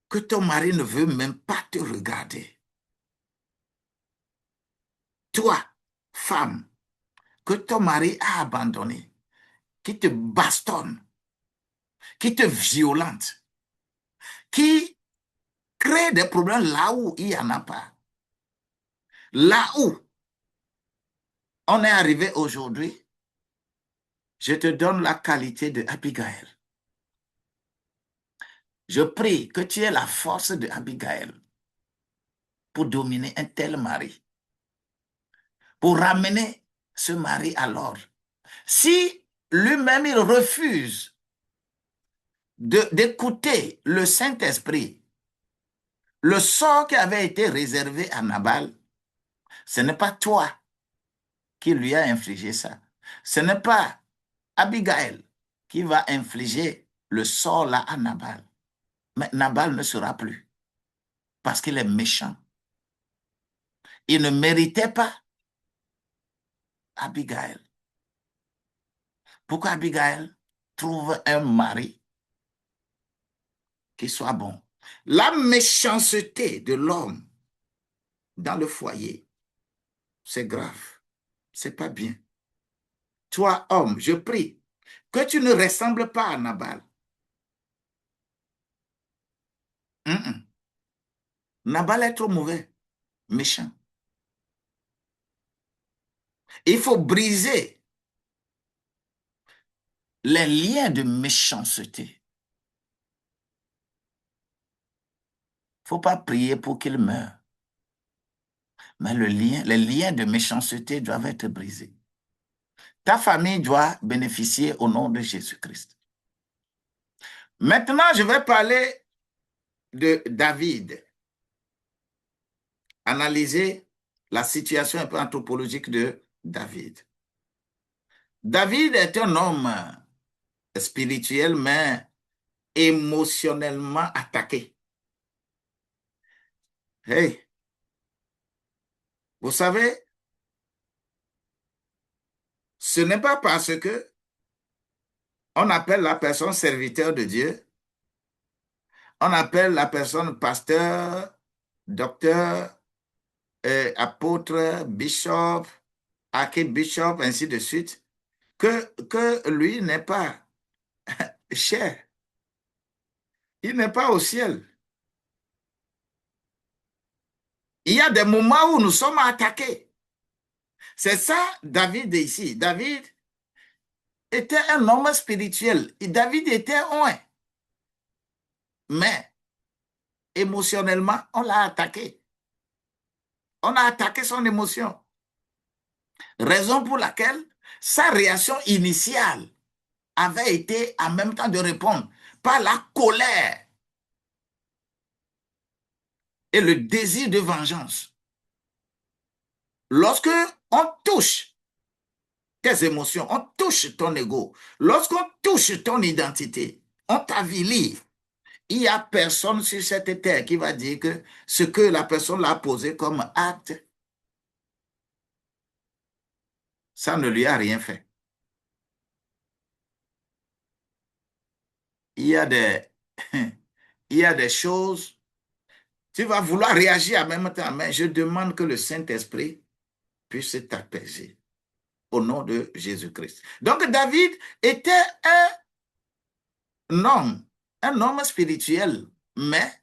que ton mari ne veut même pas te regarder. Toi femme, que ton mari a abandonné, qui te bastonne, qui te violente, qui crée des problèmes là où il n'y en a pas. Là où on est arrivé aujourd'hui, je te donne la qualité de Abigail. Je prie que tu aies la force de Abigail pour dominer un tel mari, pour ramener ce mari à l'ordre. Si lui-même il refuse d'écouter le Saint-Esprit, le sort qui avait été réservé à Nabal, ce n'est pas toi qui lui a infligé ça. Ce n'est pas Abigail qui va infliger le sort là à Nabal. Mais Nabal ne sera plus parce qu'il est méchant. Il ne méritait pas Abigail. Pourquoi Abigail trouve un mari qui soit bon? La méchanceté de l'homme dans le foyer, c'est grave. C'est pas bien. Toi, homme, je prie que tu ne ressembles pas à Nabal. Nabal est trop mauvais, méchant. Il faut briser les liens de méchanceté. Il ne faut pas prier pour qu'il meure. Mais les liens de méchanceté doivent être brisés. Ta famille doit bénéficier au nom de Jésus-Christ. Maintenant, je vais parler de David. Analyser la situation un peu anthropologique de David. David est un homme spirituel, mais émotionnellement attaqué. Hey, vous savez, Ce n'est pas parce que on appelle la personne serviteur de Dieu, on appelle la personne pasteur, docteur, apôtre, bishop, archbishop, ainsi de suite, que lui n'est pas cher. Il n'est pas au ciel. Il y a des moments où nous sommes attaqués. C'est ça, David ici. David était un homme spirituel. Et David était un. Mais émotionnellement, on l'a attaqué. On a attaqué son émotion. Raison pour laquelle sa réaction initiale avait été en même temps de répondre par la colère et le désir de vengeance. Lorsque on touche tes émotions, on touche ton ego, lorsqu'on touche ton identité, on t'avilit. Il n'y a personne sur cette terre qui va dire que ce que la personne l'a posé comme acte, ça ne lui a rien fait. Il y a des, il y a des choses, tu vas vouloir réagir en même temps, mais je demande que le Saint-Esprit puisse t'apaiser au nom de Jésus-Christ. Donc David était homme, un homme spirituel, mais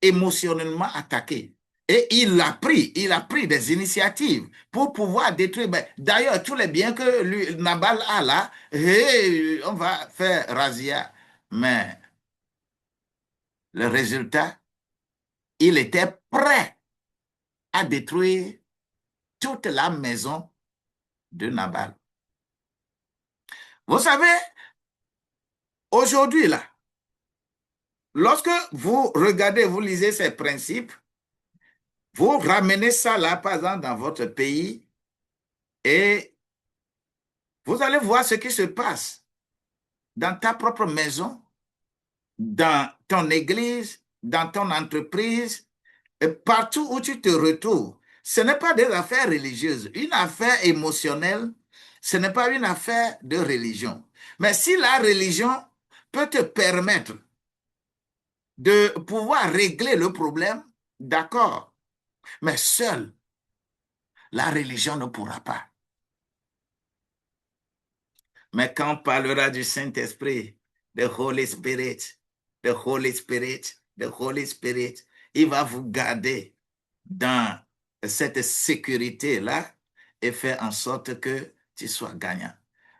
émotionnellement attaqué. Et il a pris des initiatives pour pouvoir détruire. D'ailleurs, tous les biens que Nabal a là, on va faire razzia. Mais le résultat, il était prêt à détruire toute la maison de Nabal. Vous savez, aujourd'hui, là, lorsque vous regardez, vous lisez ces principes, vous ramenez ça là, par exemple, dans votre pays, et vous allez voir ce qui se passe dans ta propre maison, dans ton église, dans ton entreprise, et partout où tu te retrouves. Ce n'est pas des affaires religieuses. Une affaire émotionnelle, ce n'est pas une affaire de religion. Mais si la religion peut te permettre de pouvoir régler le problème, d'accord. Mais seule la religion ne pourra pas. Mais quand on parlera du Saint-Esprit, the Holy Spirit, the Holy Spirit, the Holy Spirit, il va vous garder dans cette sécurité-là et faire en sorte que tu sois gagnant.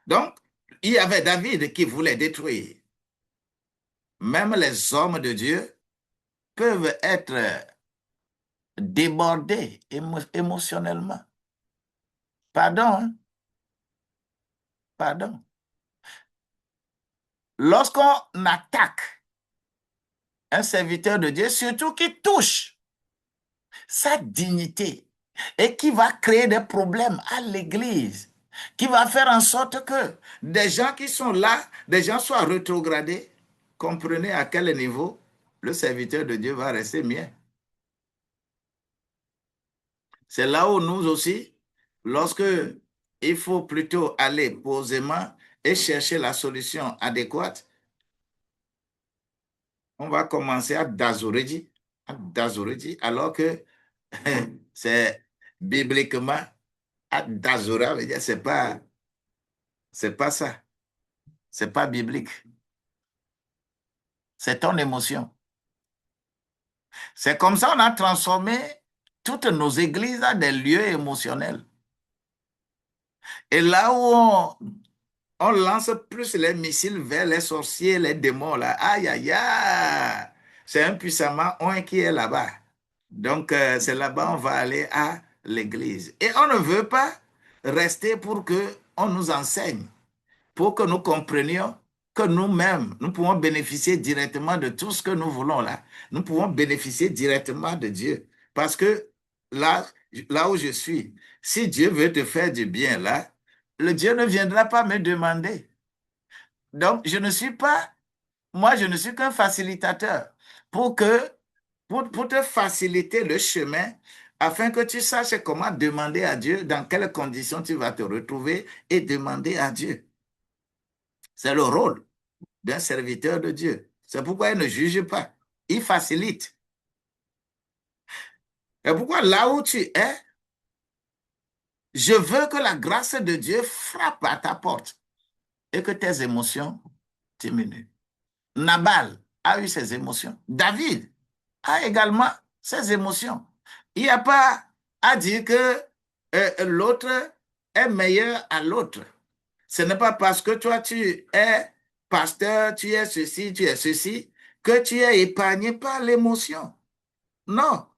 Donc, il y avait David qui voulait détruire. Même les hommes de Dieu peuvent être débordés émotionnellement. Pardon, hein? Pardon. Lorsqu'on attaque un serviteur de Dieu, surtout qui touche sa dignité et qui va créer des problèmes à l'Église, qui va faire en sorte que des gens qui sont là, des gens soient rétrogradés, comprenez à quel niveau le serviteur de Dieu va rester bien. C'est là où nous aussi, lorsque il faut plutôt aller posément et chercher la solution adéquate, on va commencer à dazouredi, alors que c'est bibliquement à dazora, c'est pas ça, c'est pas biblique, c'est ton émotion. C'est comme ça qu'on a transformé toutes nos églises en des lieux émotionnels. Et là où on lance plus les missiles vers les sorciers, les démons, là, aïe, aïe, aïe, c'est impuissamment un qui est là-bas. Donc, c'est là-bas on va aller à l'église. Et on ne veut pas rester pour que on nous enseigne, pour que nous comprenions que nous-mêmes, nous pouvons bénéficier directement de tout ce que nous voulons là. Nous pouvons bénéficier directement de Dieu. Parce que là où je suis, si Dieu veut te faire du bien là, le Dieu ne viendra pas me demander. Donc, moi, je ne suis qu'un facilitateur pour te faciliter le chemin afin que tu saches comment demander à Dieu, dans quelles conditions tu vas te retrouver et demander à Dieu. C'est le rôle d'un serviteur de Dieu. C'est pourquoi il ne juge pas, il facilite. Et pourquoi là où tu es, je veux que la grâce de Dieu frappe à ta porte et que tes émotions diminuent. Nabal a eu ses émotions. David a également ses émotions. Il n'y a pas à dire que l'autre est meilleur à l'autre. Ce n'est pas parce que toi, tu es pasteur, tu es ceci, que tu es épargné par l'émotion. Non,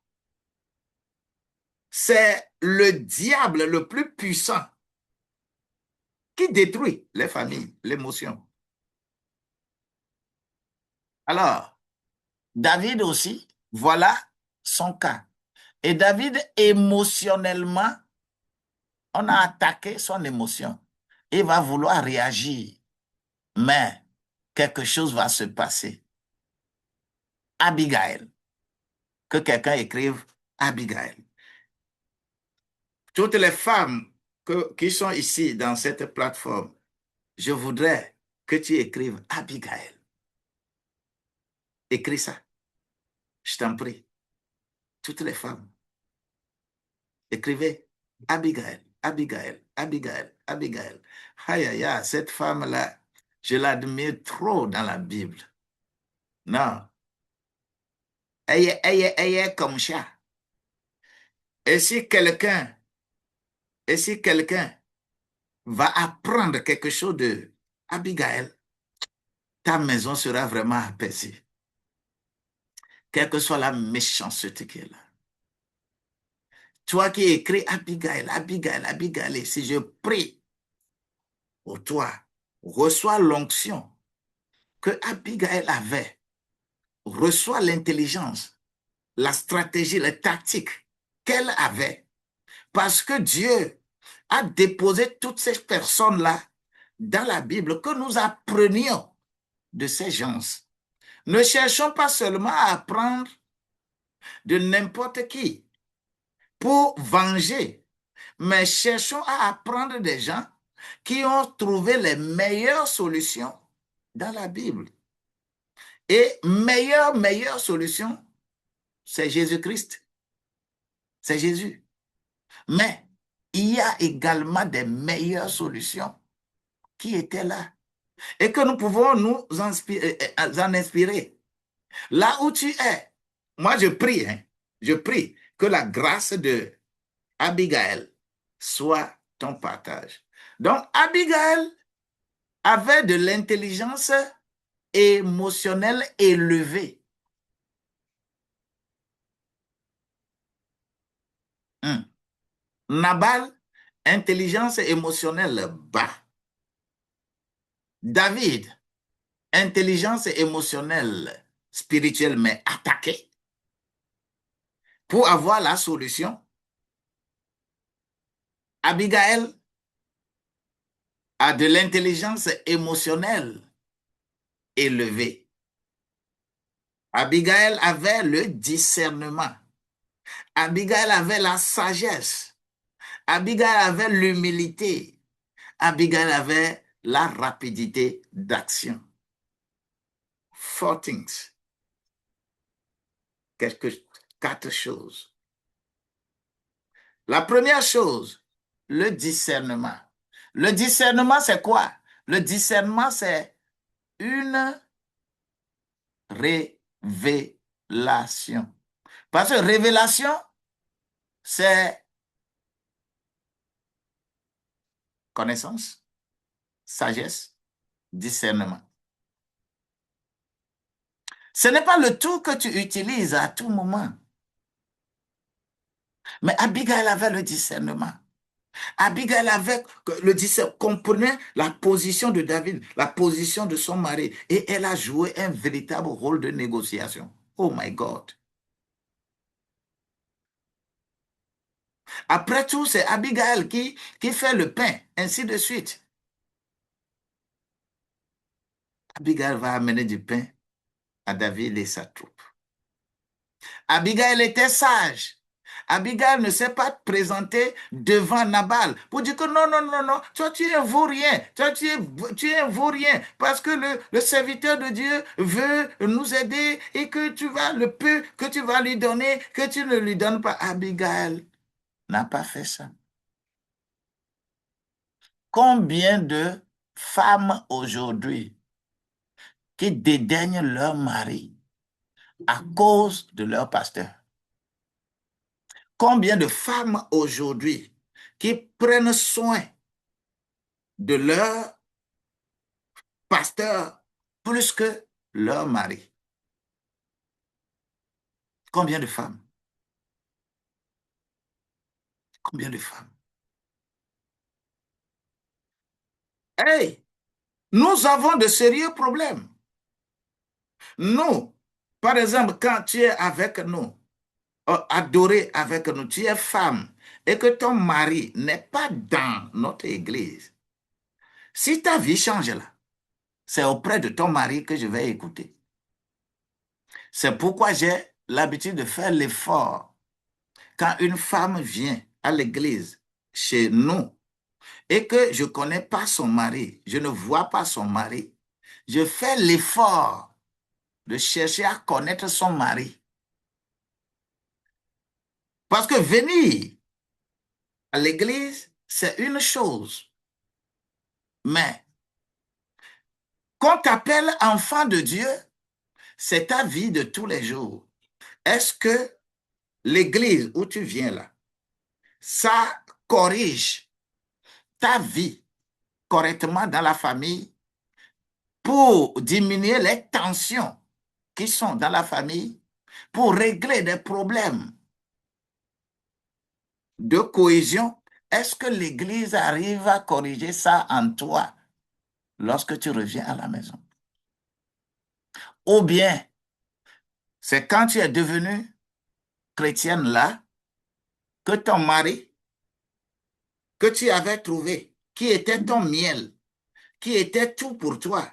c'est le diable le plus puissant qui détruit les familles, l'émotion. Alors, David aussi, voilà son cas. Et David, émotionnellement, on a attaqué son émotion. Il va vouloir réagir, mais quelque chose va se passer. Abigail, que quelqu'un écrive Abigail. Toutes les femmes qui sont ici dans cette plateforme, je voudrais que tu écrives Abigail. Écris ça, je t'en prie. Toutes les femmes, écrivez Abigail, Abigail, Abigail, Abigail. Aïe, aïe, aïe, cette femme-là, je l'admire trop dans la Bible. Non, elle est comme ça. Et si quelqu'un, et si quelqu'un va apprendre quelque chose de Abigail, ta maison sera vraiment apaisée. Quelle que soit la méchanceté qui est là. Toi qui écris Abigail, Abigail, Abigail, si je prie pour toi, reçois l'onction que Abigail avait, reçois l'intelligence, la stratégie, les tactiques qu'elle avait, parce que Dieu a déposé toutes ces personnes-là dans la Bible, que nous apprenions de ces gens. Ne cherchons pas seulement à apprendre de n'importe qui pour venger, mais cherchons à apprendre des gens qui ont trouvé les meilleures solutions dans la Bible. Et meilleure solution, c'est Jésus-Christ. C'est Jésus. Mais il y a également des meilleures solutions qui étaient là et que nous pouvons nous en inspirer. Là où tu es, moi je prie, je prie que la grâce de Abigail soit ton partage. Donc Abigail avait de l'intelligence émotionnelle élevée. Nabal, intelligence émotionnelle bas. David, intelligence émotionnelle spirituelle mais attaquée. Pour avoir la solution, Abigail a de l'intelligence émotionnelle élevée. Abigail avait le discernement. Abigail avait la sagesse. Abigail avait l'humilité. Abigail avait la rapidité d'action. Four things. Quatre choses. La première chose, le discernement. Le discernement, c'est quoi? Le discernement, c'est une révélation. Parce que révélation, c'est connaissance, sagesse, discernement. Ce n'est pas le tout que tu utilises à tout moment. Mais Abigail avait le discernement. Abigail avait le discernement, comprenait la position de David, la position de son mari, et elle a joué un véritable rôle de négociation. Oh my God. Après tout, c'est Abigail qui fait le pain, ainsi de suite. Abigail va amener du pain à David et sa troupe. Abigail était sage. Abigail ne s'est pas présentée devant Nabal pour dire que non, non, non, non, toi tu es un vaurien, toi tu es un vaurien, parce que le serviteur de Dieu veut nous aider et que tu vas, le peu que tu vas lui donner, que tu ne lui donnes pas. Abigail n'a pas fait ça. Combien de femmes aujourd'hui qui dédaignent leur mari à cause de leur pasteur? Combien de femmes aujourd'hui qui prennent soin de leur pasteur plus que leur mari? Combien de femmes? Combien de femmes? Hey, nous avons de sérieux problèmes. Nous, par exemple, quand tu es avec nous, adoré avec nous, tu es femme, et que ton mari n'est pas dans notre église, si ta vie change là, c'est auprès de ton mari que je vais écouter. C'est pourquoi j'ai l'habitude de faire l'effort. Quand une femme vient à l'église chez nous et que je ne connais pas son mari, je ne vois pas son mari, je fais l'effort de chercher à connaître son mari. Parce que venir à l'église, c'est une chose. Mais qu'on t'appelle enfant de Dieu, c'est ta vie de tous les jours. Est-ce que l'église où tu viens là, ça corrige ta vie correctement dans la famille pour diminuer les tensions qui sont dans la famille, pour régler des problèmes de cohésion? Est-ce que l'Église arrive à corriger ça en toi lorsque tu reviens à la maison? Ou bien, c'est quand tu es devenue chrétienne là, que ton mari, que tu avais trouvé, qui était ton miel, qui était tout pour toi,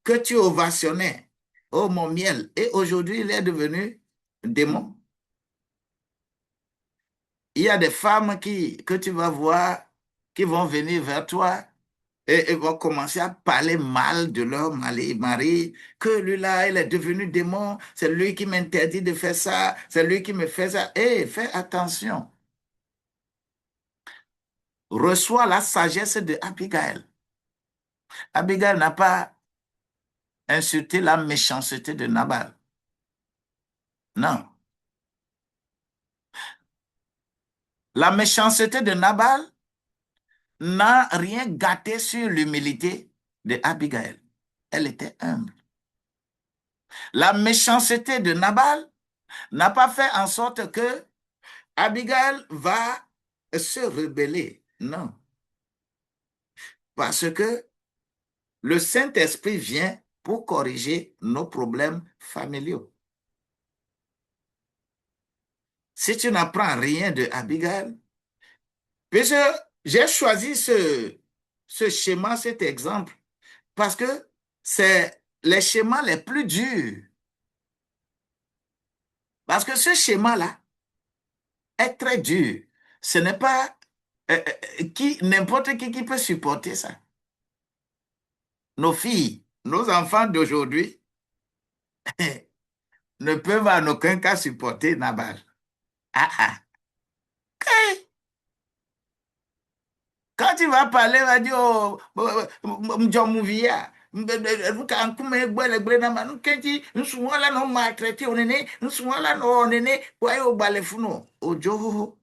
que tu ovationnais, oh mon miel, et aujourd'hui il est devenu démon. Il y a des femmes que tu vas voir qui vont venir vers toi et vont commencer à parler mal de leur mari, que lui-là, il est devenu démon, c'est lui qui m'interdit de faire ça, c'est lui qui me fait ça. Hé, fais attention. Reçois la sagesse de Abigail. Abigail n'a pas insulté la méchanceté de Nabal. Non. La méchanceté de Nabal n'a rien gâté sur l'humilité de Abigail. Elle était humble. La méchanceté de Nabal n'a pas fait en sorte que Abigail va se rebeller. Non. Parce que le Saint-Esprit vient pour corriger nos problèmes familiaux. Si tu n'apprends rien de Abigail, puisque j'ai choisi ce schéma, cet exemple, parce que c'est les schémas les plus durs. Parce que ce schéma-là est très dur. Ce n'est pas n'importe qui peut supporter ça. Nos filles, nos enfants d'aujourd'hui ne peuvent en aucun cas supporter Nabal. Ah, ah. Quand tu vas parler, tu vas dire, oh, Mjomuvia, Nkume Gbele Gbele Nama, Nkenti, Nsumwala no maltraité, on est, Nsumwala no on est, Kwaye au Balefuno, Ojo.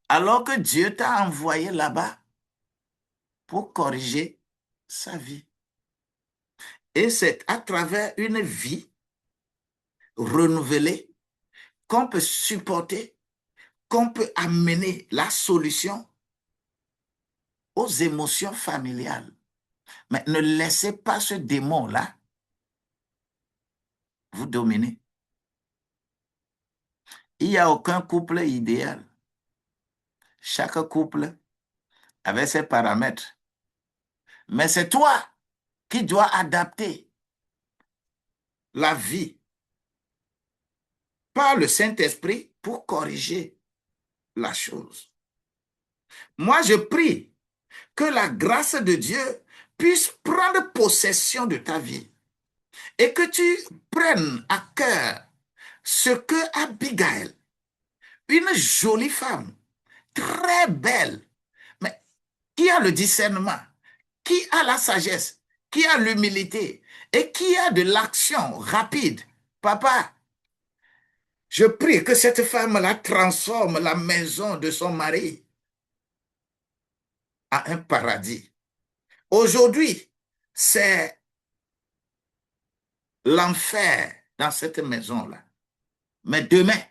Alors que Dieu t'a envoyé là-bas pour corriger sa vie. Et c'est à travers une vie renouvelée qu'on peut supporter, qu'on peut amener la solution aux émotions familiales. Mais ne laissez pas ce démon-là vous dominer. Il n'y a aucun couple idéal. Chaque couple avait ses paramètres. Mais c'est toi qui dois adapter la vie par le Saint-Esprit pour corriger la chose. Moi, je prie que la grâce de Dieu puisse prendre possession de ta vie et que tu prennes à cœur ce que Abigail, une jolie femme, très belle, mais qui a le discernement, qui a la sagesse, qui a l'humilité et qui a de l'action rapide. Papa, je prie que cette femme-là transforme la maison de son mari en un paradis. Aujourd'hui, c'est l'enfer dans cette maison-là. Mais demain,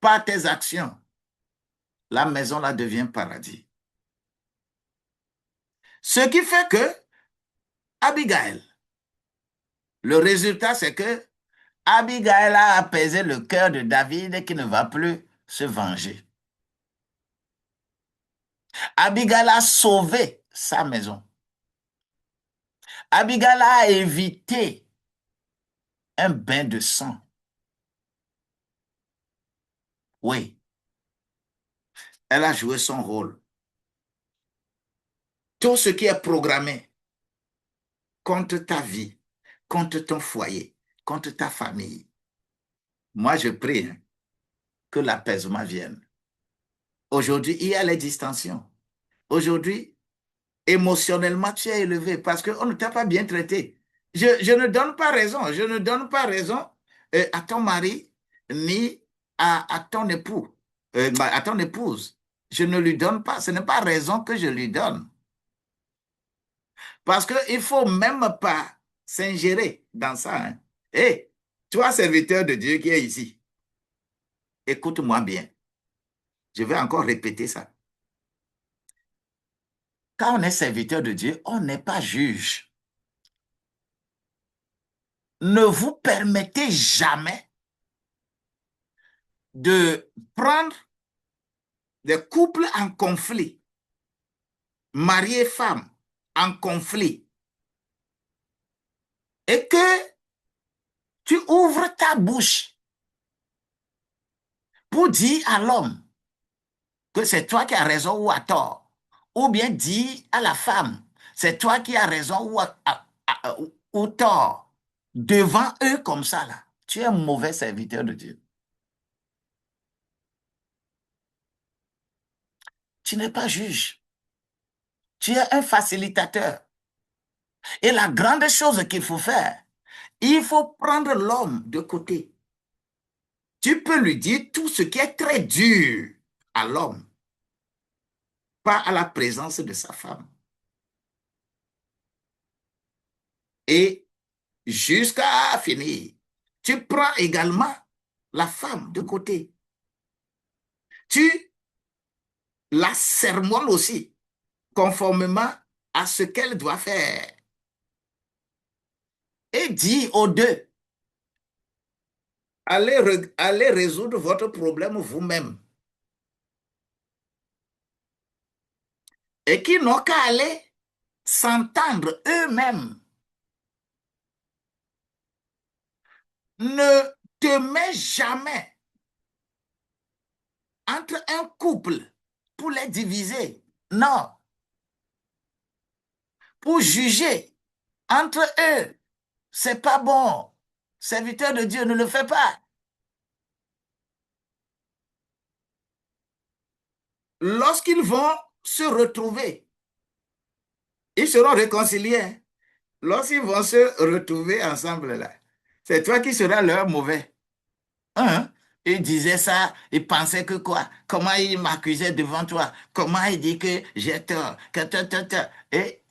par tes actions, la maison-là devient paradis. Ce qui fait que Abigail, le résultat, c'est que Abigail a apaisé le cœur de David qui ne va plus se venger. Abigail a sauvé sa maison. Abigail a évité un bain de sang. Oui, elle a joué son rôle. Tout ce qui est programmé contre ta vie, contre ton foyer, contre ta famille, moi je prie que l'apaisement vienne. Aujourd'hui, il y a les distensions. Aujourd'hui, émotionnellement, tu es élevé parce qu'on ne t'a pas bien traité. Je ne donne pas raison, je ne donne pas raison à ton mari ni à ton époux, à ton épouse. Je ne lui donne pas, ce n'est pas raison que je lui donne. Parce qu'il ne faut même pas s'ingérer dans ça. Hein. Hé, toi, serviteur de Dieu qui est ici, écoute-moi bien. Je vais encore répéter ça. Quand on est serviteur de Dieu, on n'est pas juge. Ne vous permettez jamais de prendre des couples en conflit, mari et femme en conflit, et que tu ouvres ta bouche pour dire à l'homme que c'est toi qui as raison ou à tort, ou bien dire à la femme, c'est toi qui as raison ou tort, devant eux comme ça, là, tu es un mauvais serviteur de Dieu. Tu n'es pas juge. Tu es un facilitateur. Et la grande chose qu'il faut faire, il faut prendre l'homme de côté. Tu peux lui dire tout ce qui est très dur à l'homme, pas à la présence de sa femme. Et jusqu'à finir, tu prends également la femme de côté. Tu la sermonnes aussi, conformément à ce qu'elle doit faire. Et dis aux deux, allez résoudre votre problème vous-même. Et qui n'ont qu'à aller s'entendre eux-mêmes. Ne te mets jamais entre un couple pour les diviser. Non. Pour juger entre eux. C'est pas bon. Serviteur de Dieu, ne le fais pas. Lorsqu'ils vont se retrouver, ils seront réconciliés. Lorsqu'ils vont se retrouver ensemble là, c'est toi qui seras leur mauvais. Hein? Il disait ça, il pensait que quoi? Comment il m'accusait devant toi? Comment il dit que j'ai tort? Et,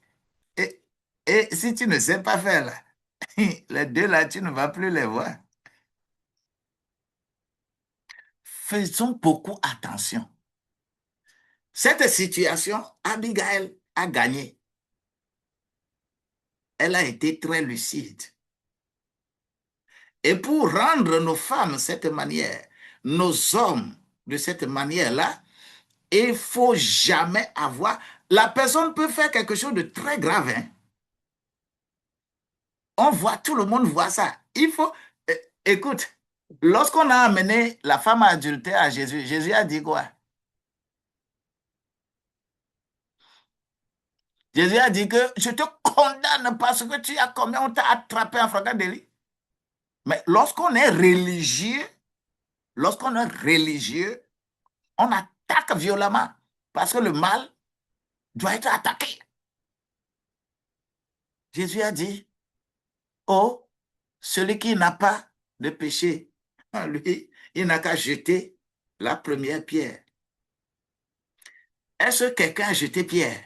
et, et si tu ne sais pas faire là, les deux là, tu ne vas plus les voir. Faisons beaucoup attention. Cette situation, Abigail a gagné. Elle a été très lucide. Et pour rendre nos femmes de cette manière, nos hommes de cette manière-là, il ne faut jamais avoir... La personne peut faire quelque chose de très grave. Hein? On voit, tout le monde voit ça. Il faut... Écoute, Lorsqu'on a amené la femme adultère à Jésus, Jésus a dit quoi? Jésus a dit que je te condamne parce que tu as commis, on t'a attrapé en flagrant délit. Mais lorsqu'on est religieux, on attaque violemment parce que le mal doit être attaqué. Jésus a dit, oh, celui qui n'a pas de péché, lui, il n'a qu'à jeter la première pierre. Est-ce que quelqu'un a jeté pierre?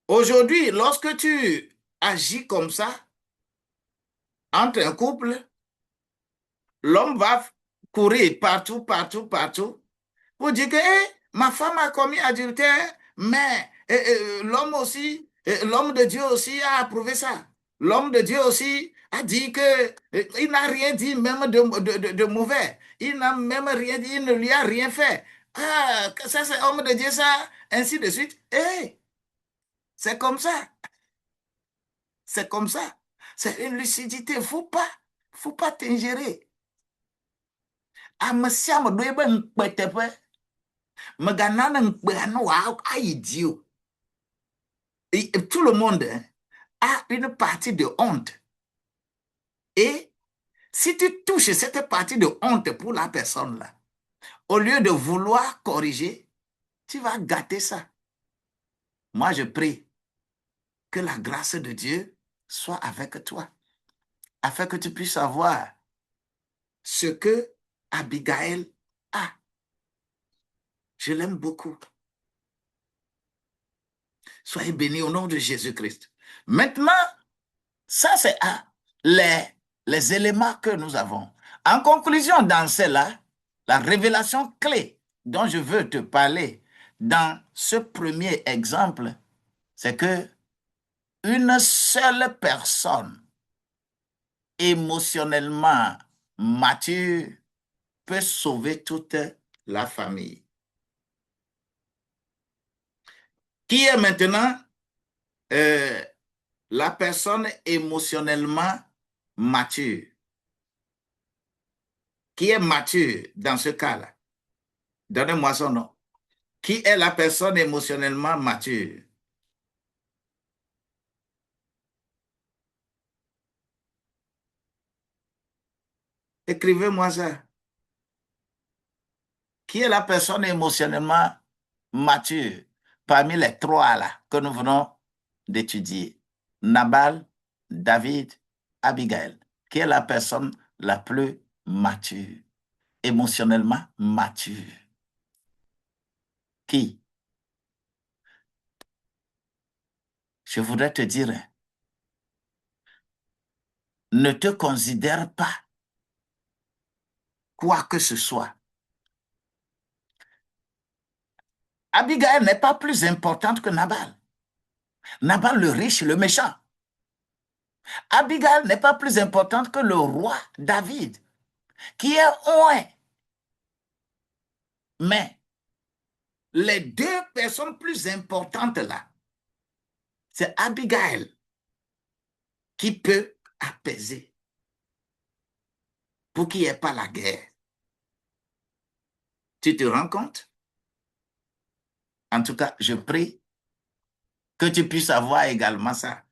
Aujourd'hui, lorsque tu agis comme ça, entre un couple, l'homme va courir partout, partout, partout, pour dire que ma femme a commis adultère, mais l'homme aussi, l'homme de Dieu aussi a approuvé ça. L'homme de Dieu aussi a dit que il n'a rien dit même de mauvais. Il n'a même rien dit, il ne lui a rien fait. Ah, ça c'est homme de Dieu, ça, ainsi de suite. C'est comme ça. C'est comme ça. C'est une lucidité. Faut pas t'ingérer. Amasiam do ebe nkpeteƒe. Meganane nkpe ane ayi di o. Et tout le monde a une partie de honte. Et si tu touches cette partie de honte pour la personne là, au lieu de vouloir corriger, tu vas gâter ça. Moi, je prie que la grâce de Dieu soit avec toi, afin que tu puisses avoir ce que Abigail a. Je l'aime beaucoup. Soyez bénis au nom de Jésus-Christ. Maintenant, ça c'est les éléments que nous avons. En conclusion, dans cela, la révélation clé dont je veux te parler dans ce premier exemple, c'est que une seule personne émotionnellement mature peut sauver toute la famille. Qui est maintenant euh, la personne émotionnellement mature? Qui est mature dans ce cas-là? Donnez-moi son nom. Qui est la personne émotionnellement mature? Écrivez-moi ça. Qui est la personne émotionnellement mature parmi les trois là que nous venons d'étudier? Nabal, David, Abigail. Qui est la personne la plus mature, émotionnellement mature? Qui? Je voudrais te dire, ne te considère pas quoi que ce soit. Abigail n'est pas plus importante que Nabal. Nabal le riche, le méchant. Abigail n'est pas plus importante que le roi David, qui est oint. Mais les deux personnes plus importantes là, c'est Abigail qui peut apaiser pour qu'il n'y ait pas la guerre. Tu te rends compte? En tout cas, je prie que tu puisses avoir également ça.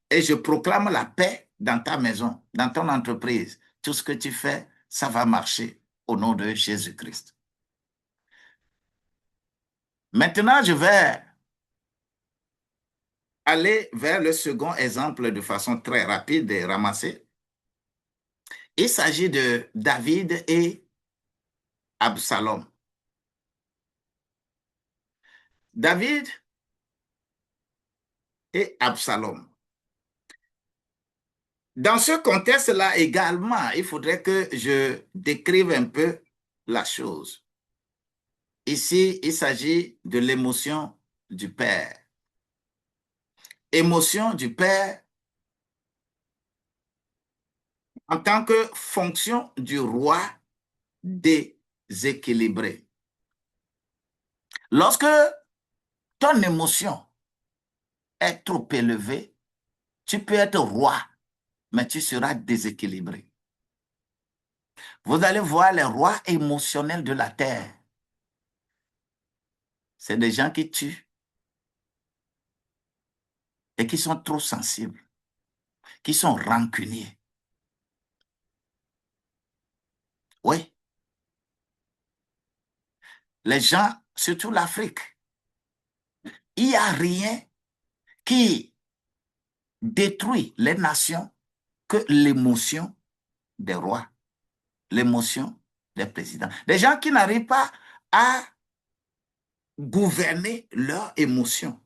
Et je proclame la paix dans ta maison, dans ton entreprise. Tout ce que tu fais, ça va marcher au nom de Jésus-Christ. Maintenant, je vais aller vers le second exemple de façon très rapide et ramassée. Il s'agit de David et Absalom. David et Absalom. Dans ce contexte-là également, il faudrait que je décrive un peu la chose. Ici, il s'agit de l'émotion du père. Émotion du père en tant que fonction du roi déséquilibré. Lorsque ton émotion est trop élevée, tu peux être roi, mais tu seras déséquilibré. Vous allez voir les rois émotionnels de la terre. C'est des gens qui tuent et qui sont trop sensibles, qui sont rancuniers. Oui, les gens, surtout l'Afrique, il n'y a rien qui détruit les nations que l'émotion des rois, l'émotion des présidents. Des gens qui n'arrivent pas à gouverner leurs émotions.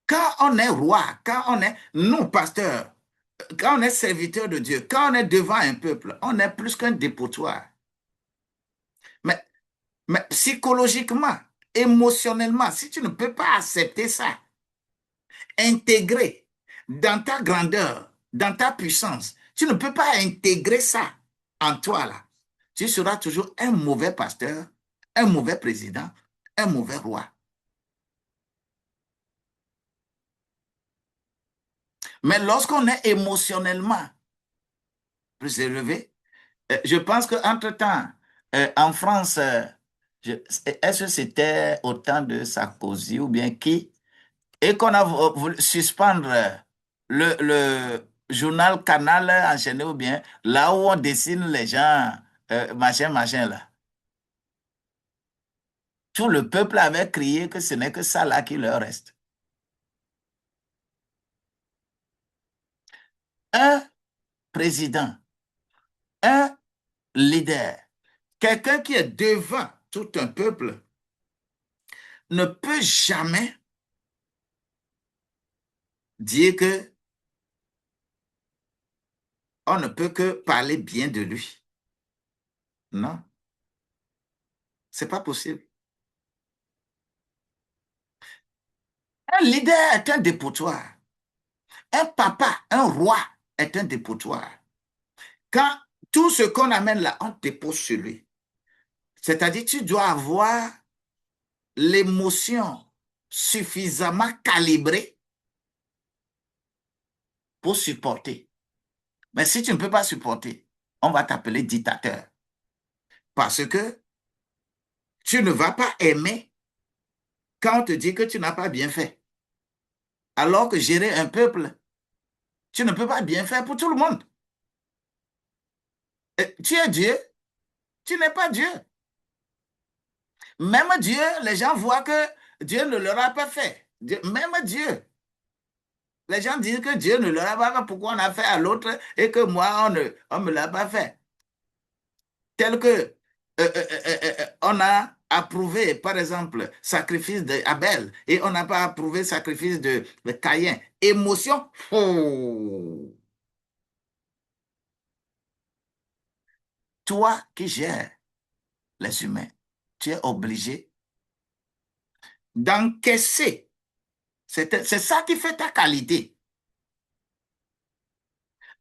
Quand on est roi, quand on est, nous, pasteurs, quand on est serviteur de Dieu, quand on est devant un peuple, on est plus qu'un dépotoir. Mais, mais psychologiquement, émotionnellement, si tu ne peux pas accepter ça, intégrer dans ta grandeur, dans ta puissance, tu ne peux pas intégrer ça en toi là. Tu seras toujours un mauvais pasteur, un mauvais président, un mauvais roi. Mais lorsqu'on est émotionnellement plus élevé, je pense qu'entre-temps, en France, est-ce que c'était au temps de Sarkozy ou bien qui, et qu'on a voulu suspendre le journal Canal enchaîné ou bien là où on dessine les gens, machin, machin là. Tout le peuple avait crié que ce n'est que ça là qui leur reste. Un président, un leader, quelqu'un qui est devant tout un peuple ne peut jamais dire que on ne peut que parler bien de lui. Non, c'est pas possible. Un leader est un dépotoir. Un papa, un roi est un dépotoir. Quand tout ce qu'on amène là, on dépose sur lui. C'est-à-dire, tu dois avoir l'émotion suffisamment calibrée pour supporter. Mais si tu ne peux pas supporter, on va t'appeler dictateur. Parce que tu ne vas pas aimer quand on te dit que tu n'as pas bien fait. Alors que gérer un peuple, tu ne peux pas bien faire pour tout le monde. Et tu es Dieu, tu n'es pas Dieu. Même Dieu, les gens voient que Dieu ne leur a pas fait. Même Dieu, les gens disent que Dieu ne leur a pas fait. Pourquoi on a fait à l'autre et que moi, on ne me l'a pas fait? Tel que on a approuvé, par exemple, sacrifice d'Abel et on n'a pas approuvé sacrifice de Caïn. Émotion, oh. Toi qui gères les humains, tu es obligé d'encaisser. C'est ça qui fait ta qualité.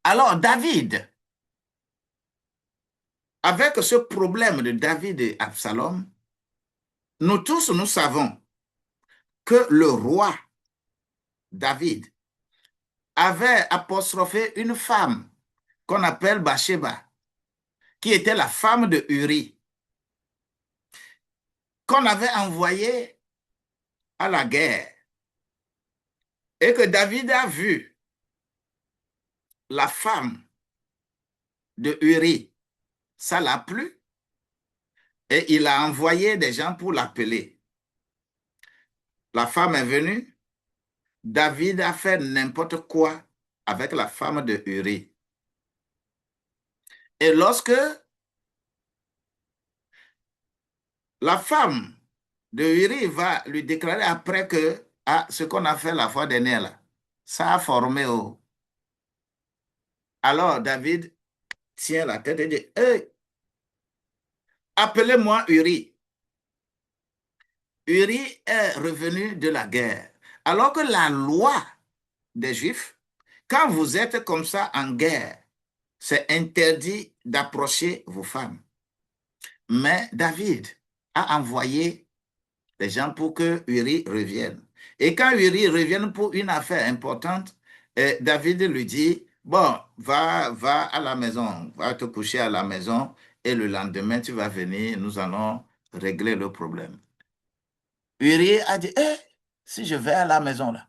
Alors, David, avec ce problème de David et Absalom, nous tous, nous savons que le roi David avait apostrophé une femme qu'on appelle Bathsheba, qui était la femme de Uri, qu'on avait envoyée à la guerre, et que David a vu la femme de Uri. Ça l'a plu, et il a envoyé des gens pour l'appeler. La femme est venue, David a fait n'importe quoi avec la femme de Uri. Et lorsque la femme de Uri va lui déclarer après que ah, ce qu'on a fait la fois dernière, là, ça a formé. Oh. Alors David tient la tête et dit, hey, appelez-moi Uri. Uri est revenu de la guerre. Alors que la loi des Juifs, quand vous êtes comme ça en guerre, c'est interdit d'approcher vos femmes. Mais David a envoyé des gens pour que Uri revienne. Et quand Uri revient pour une affaire importante, David lui dit, bon, va à la maison, va te coucher à la maison et le lendemain, tu vas venir, nous allons régler le problème. Uri a dit, si je vais à la maison là,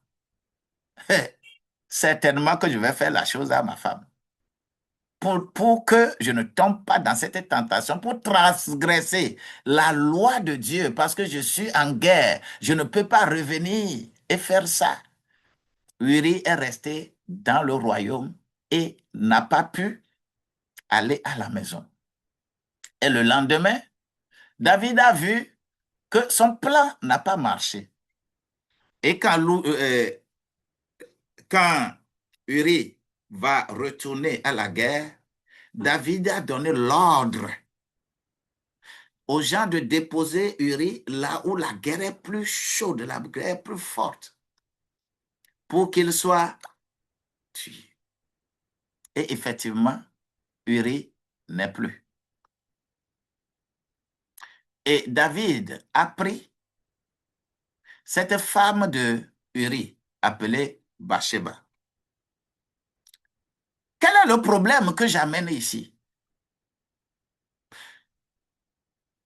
certainement que je vais faire la chose à ma femme. Pour que je ne tombe pas dans cette tentation, pour transgresser la loi de Dieu, parce que je suis en guerre, je ne peux pas revenir et faire ça. Uri est resté dans le royaume et n'a pas pu aller à la maison. Et le lendemain, David a vu que son plan n'a pas marché. Et quand Uri va retourner à la guerre, David a donné l'ordre aux gens de déposer Uri là où la guerre est plus chaude, la guerre est plus forte, pour qu'il soit tué. Et effectivement, Uri n'est plus. Et David a pris cette femme de Uri, appelée Bathsheba. Quel est le problème que j'amène ici?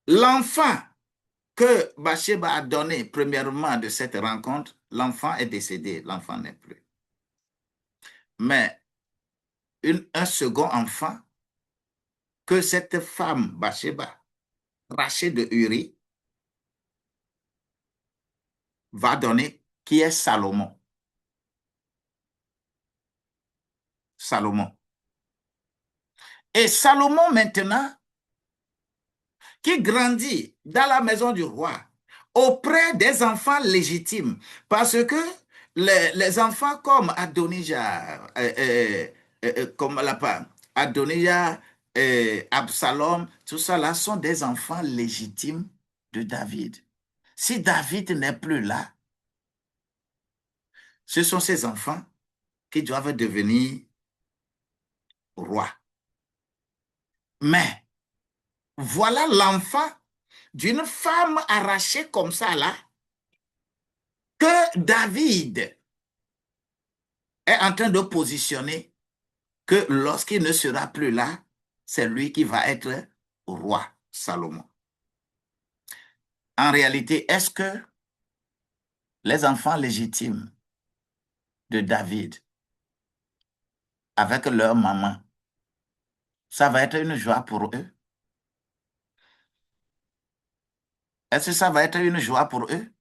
L'enfant que Bathsheba a donné premièrement de cette rencontre, l'enfant est décédé, l'enfant n'est plus. Mais un second enfant que cette femme, Bathsheba, rachée de Uri, va donner, qui est Salomon. Salomon. Et Salomon maintenant, qui grandit dans la maison du roi, auprès des enfants légitimes, parce que les enfants comme Adonijah, comme Adonijah, Absalom, tout ça là sont des enfants légitimes de David. Si David n'est plus là, ce sont ces enfants qui doivent devenir rois. Mais voilà l'enfant d'une femme arrachée comme ça là, que David est en train de positionner, que lorsqu'il ne sera plus là, c'est lui qui va être roi, Salomon. En réalité, est-ce que les enfants légitimes de David, avec leur maman, ça va être une joie pour eux? Est-ce que ça va être une joie pour eux?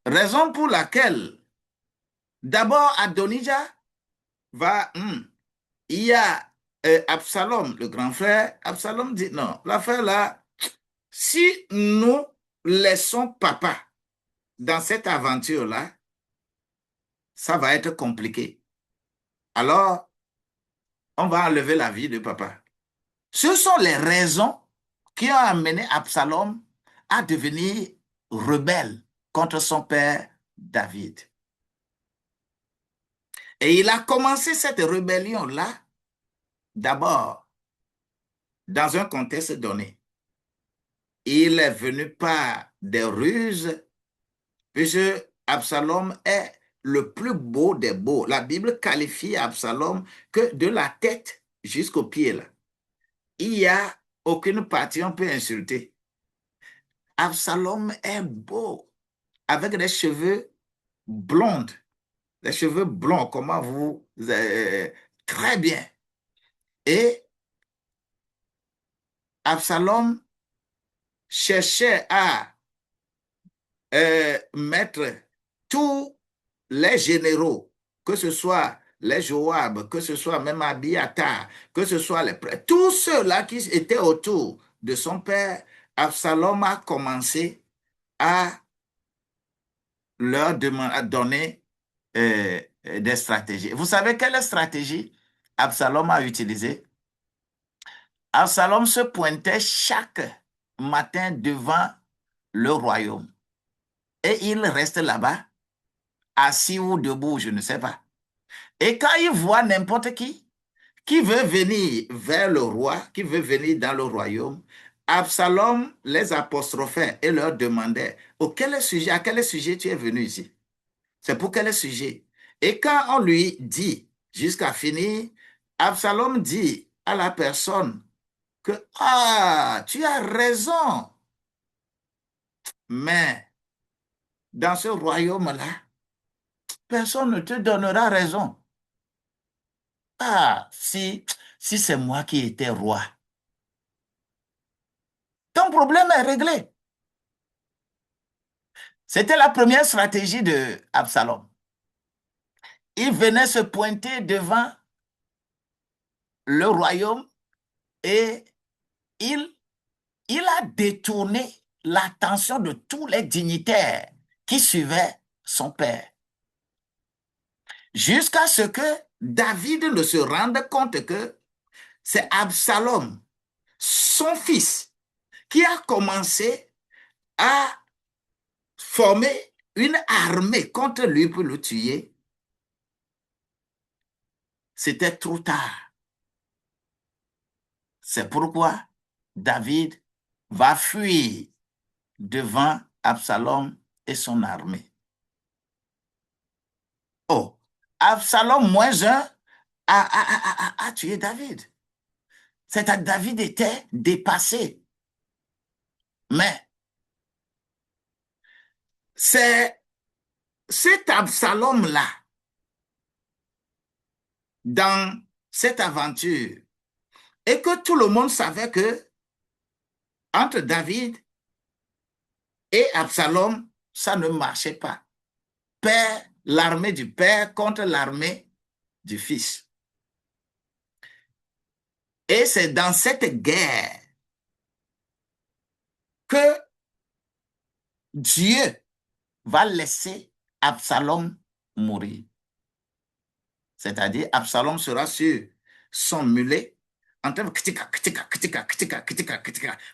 Raison pour laquelle, d'abord, Adonijah va... il y a Absalom, le grand frère. Absalom dit non, l'affaire là, si nous laissons papa dans cette aventure-là, ça va être compliqué. Alors, on va enlever la vie de papa. Ce sont les raisons qui ont amené Absalom à devenir rebelle contre son père David. Et il a commencé cette rébellion-là d'abord dans un contexte donné. Il est venu par des ruses, puisque Absalom est le plus beau des beaux. La Bible qualifie Absalom que de la tête jusqu'aux pieds. Là. Il n'y a aucune partie on peut insulter. Absalom est beau, avec des cheveux blonds. Les cheveux blonds, comment vous... très bien. Et Absalom cherchait à mettre tous les généraux, que ce soit les Joab, que ce soit même Abiatar, que ce soit les prêtres, tous ceux-là qui étaient autour de son père, Absalom a commencé à leur demander, à donner des stratégies. Vous savez quelle stratégie Absalom a utilisée? Absalom se pointait chaque matin devant le royaume et il reste là-bas, assis ou debout, je ne sais pas. Et quand il voit n'importe qui veut venir vers le roi, qui veut venir dans le royaume, Absalom les apostrophait et leur demandait, à quel sujet tu es venu ici? C'est pour quel sujet? Et quand on lui dit, jusqu'à finir, Absalom dit à la personne que, ah, tu as raison, mais dans ce royaume-là, personne ne te donnera raison. Ah, si c'est moi qui étais roi, ton problème est réglé. C'était la première stratégie de Absalom. Il venait se pointer devant le royaume et il, il a détourné l'attention de tous les dignitaires qui suivaient son père. Jusqu'à ce que David ne se rende compte que c'est Absalom, son fils, qui a commencé à former une armée contre lui pour le tuer. C'était trop tard. C'est pourquoi David va fuir devant Absalom et son armée. Oh, Absalom moins un a tué David. C'est-à-dire David était dépassé. Mais c'est cet Absalom-là, dans cette aventure, et que tout le monde savait que entre David et Absalom, ça ne marchait pas. Père, l'armée du père contre l'armée du fils. Et c'est dans cette guerre que Dieu va laisser Absalom mourir. C'est-à-dire, Absalom sera sur son mulet en train de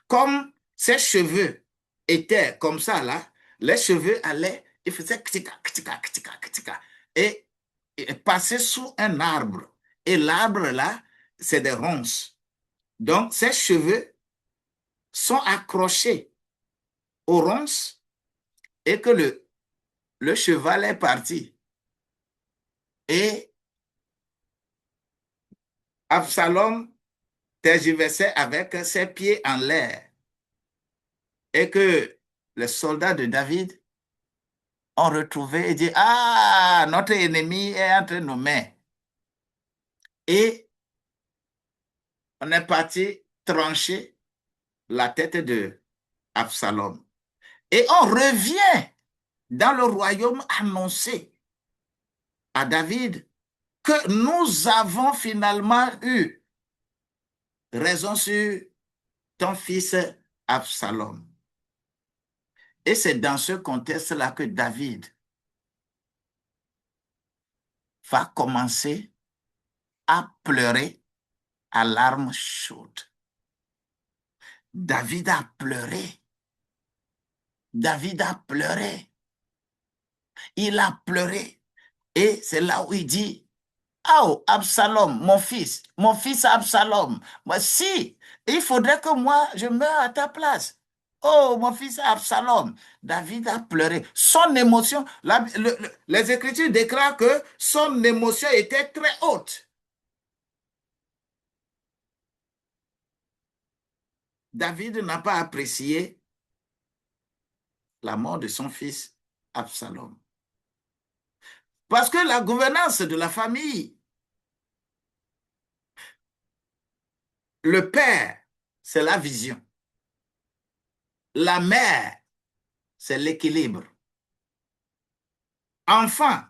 comme ses cheveux étaient comme ça là, les cheveux allaient, il faisait et, et passer sous un arbre. Et l'arbre là, c'est des ronces. Donc, ses cheveux sont accrochés aux ronces et que le cheval est parti. Et Absalom tergiversait avec ses pieds en l'air et que les soldats de David ont retrouvé et dit, ah, notre ennemi est entre nos mains. Et on est parti trancher la tête de Absalom. Et on revient dans le royaume annoncer à David que nous avons finalement eu raison sur ton fils Absalom. Et c'est dans ce contexte-là que David va commencer à pleurer à larmes chaudes. David a pleuré. David a pleuré. Il a pleuré. Et c'est là où il dit, oh, Absalom, mon fils Absalom, moi, si, il faudrait que moi, je meure à ta place. Oh, mon fils Absalom. David a pleuré. Son émotion, les Écritures déclarent que son émotion était très haute. David n'a pas apprécié la mort de son fils Absalom. Parce que la gouvernance de la famille, le père, c'est la vision. La mère, c'est l'équilibre. Enfant,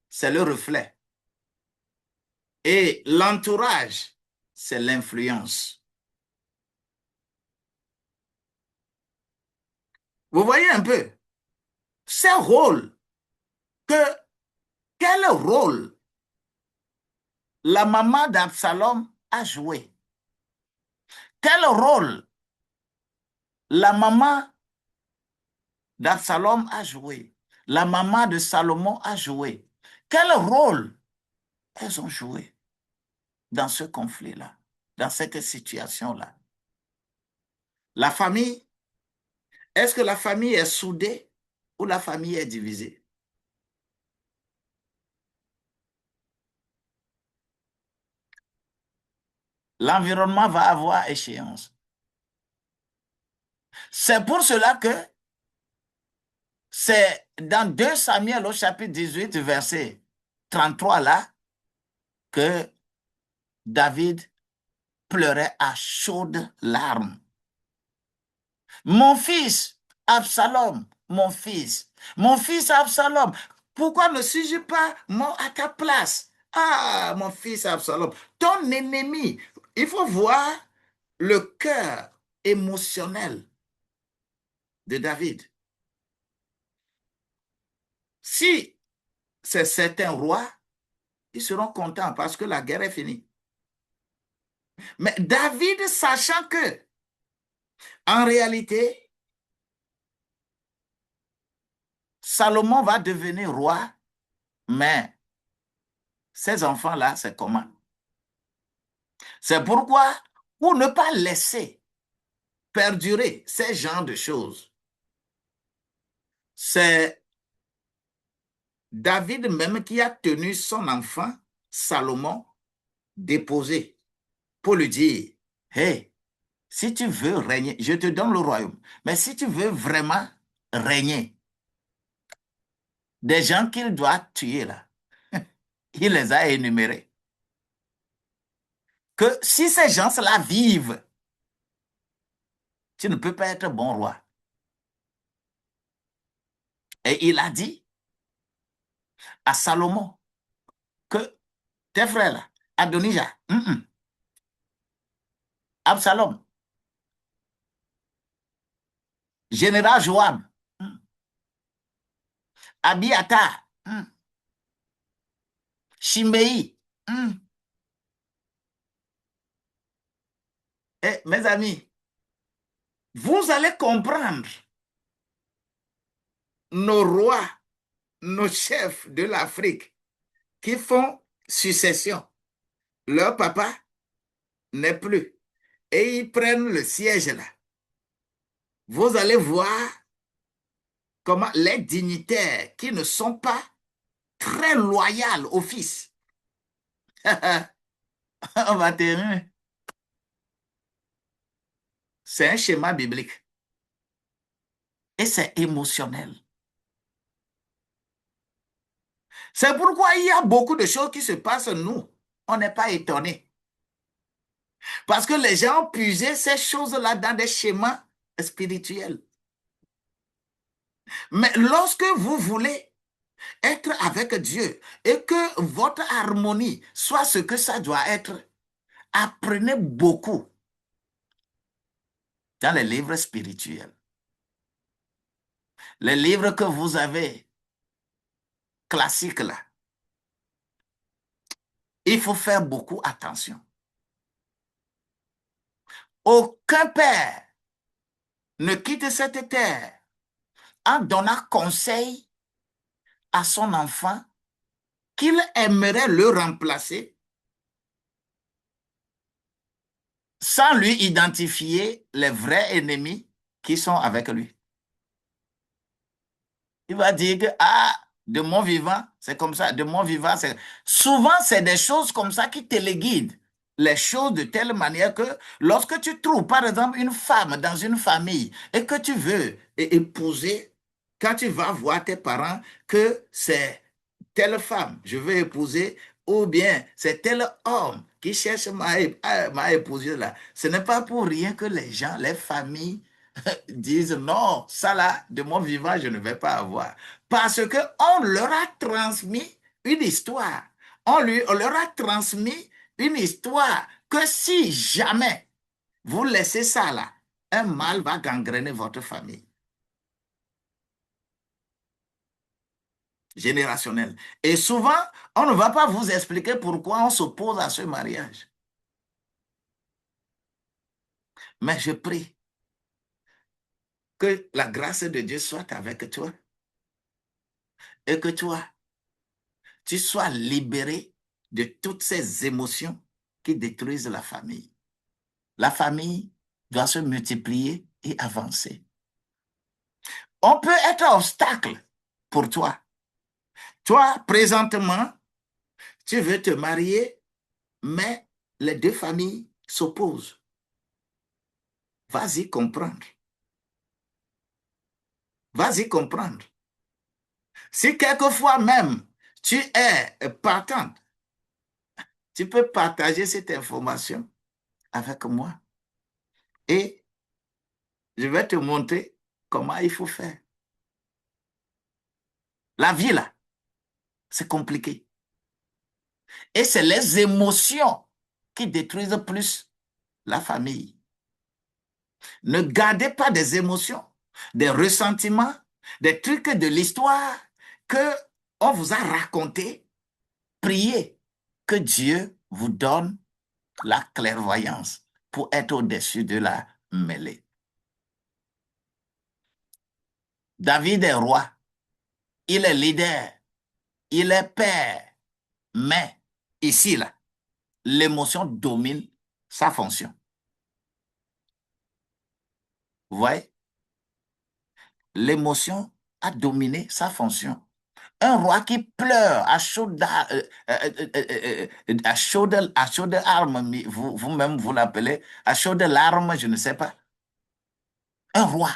c'est le reflet. Et l'entourage, c'est l'influence. Vous voyez un peu, ces rôles, quel rôle la maman d'Absalom a joué? Quel rôle la maman d'Absalom a joué? La maman de Salomon a joué? Quel rôle elles ont joué dans ce conflit-là, dans cette situation-là? La famille, est-ce que la famille est soudée ou la famille est divisée? L'environnement va avoir échéance. C'est pour cela que c'est dans 2 Samuel au chapitre 18, verset 33 là, que David pleurait à chaudes larmes. Mon fils, Absalom, mon fils Absalom, pourquoi ne suis-je pas mort à ta place? Ah, mon fils Absalom, ton ennemi, il faut voir le cœur émotionnel de David. Si c'est certains rois, ils seront contents parce que la guerre est finie. Mais David, sachant que, en réalité, Salomon va devenir roi, mais ces enfants-là, c'est comment? C'est pourquoi, pour ne pas laisser perdurer ces genres de choses, c'est David même qui a tenu son enfant, Salomon, déposé pour lui dire, hey, si tu veux régner, je te donne le royaume, mais si tu veux vraiment régner, des gens qu'il doit tuer là, il les a énumérés. Que si ces gens-là vivent, tu ne peux pas être bon roi. Et il a dit à Salomon que tes frères là, Adonijah, Absalom, général Joab, Abiatar, Shimei. Eh, mes amis, vous allez comprendre nos rois, nos chefs de l'Afrique qui font succession. Leur papa n'est plus. Et ils prennent le siège là. Vous allez voir comment les dignitaires qui ne sont pas très loyaux au fils, on va terminer. C'est un schéma biblique. Et c'est émotionnel. C'est pourquoi il y a beaucoup de choses qui se passent, nous. On n'est pas étonnés. Parce que les gens ont puisé ces choses-là dans des schémas spirituels. Mais lorsque vous voulez être avec Dieu et que votre harmonie soit ce que ça doit être, apprenez beaucoup dans les livres spirituels. Les livres que vous avez classiques là, il faut faire beaucoup attention. Aucun père ne quitte cette terre en donnant conseil à son enfant qu'il aimerait le remplacer sans lui identifier les vrais ennemis qui sont avec lui. Il va dire que, ah, de mon vivant, c'est comme ça, de mon vivant, c'est... Souvent, c'est des choses comme ça qui téléguident les choses de telle manière que lorsque tu trouves, par exemple, une femme dans une famille et que tu veux épouser, quand tu vas voir tes parents que c'est telle femme, je veux épouser, ou bien c'est tel homme qui cherche ma épouse là, ce n'est pas pour rien que les gens, les familles disent non, ça là, de mon vivant, je ne vais pas avoir. Parce qu'on leur a transmis une histoire. On leur a transmis une histoire que si jamais vous laissez ça là, un mal va gangréner votre famille. Générationnel. Et souvent, on ne va pas vous expliquer pourquoi on s'oppose à ce mariage. Mais je prie que la grâce de Dieu soit avec toi et que toi, tu sois libéré de toutes ces émotions qui détruisent la famille. La famille, doit se multiplier et avancer. On peut être obstacle pour toi. Toi, présentement, tu veux te marier, mais les deux familles s'opposent. Vas-y comprendre. Vas-y comprendre. Si quelquefois même tu es partante, tu peux partager cette information avec moi et je vais te montrer comment il faut faire. La vie, là, c'est compliqué. Et c'est les émotions qui détruisent plus la famille. Ne gardez pas des émotions, des ressentiments, des trucs de l'histoire que on vous a raconté. Priez que Dieu vous donne la clairvoyance pour être au-dessus de la mêlée. David est roi, il est leader, il est père, mais ici, là, l'émotion domine sa fonction. Vous voyez? L'émotion a dominé sa fonction. Un roi qui pleure à chaudes armes, vous-même vous l'appelez, à chaudes larmes, je ne sais pas. Un roi,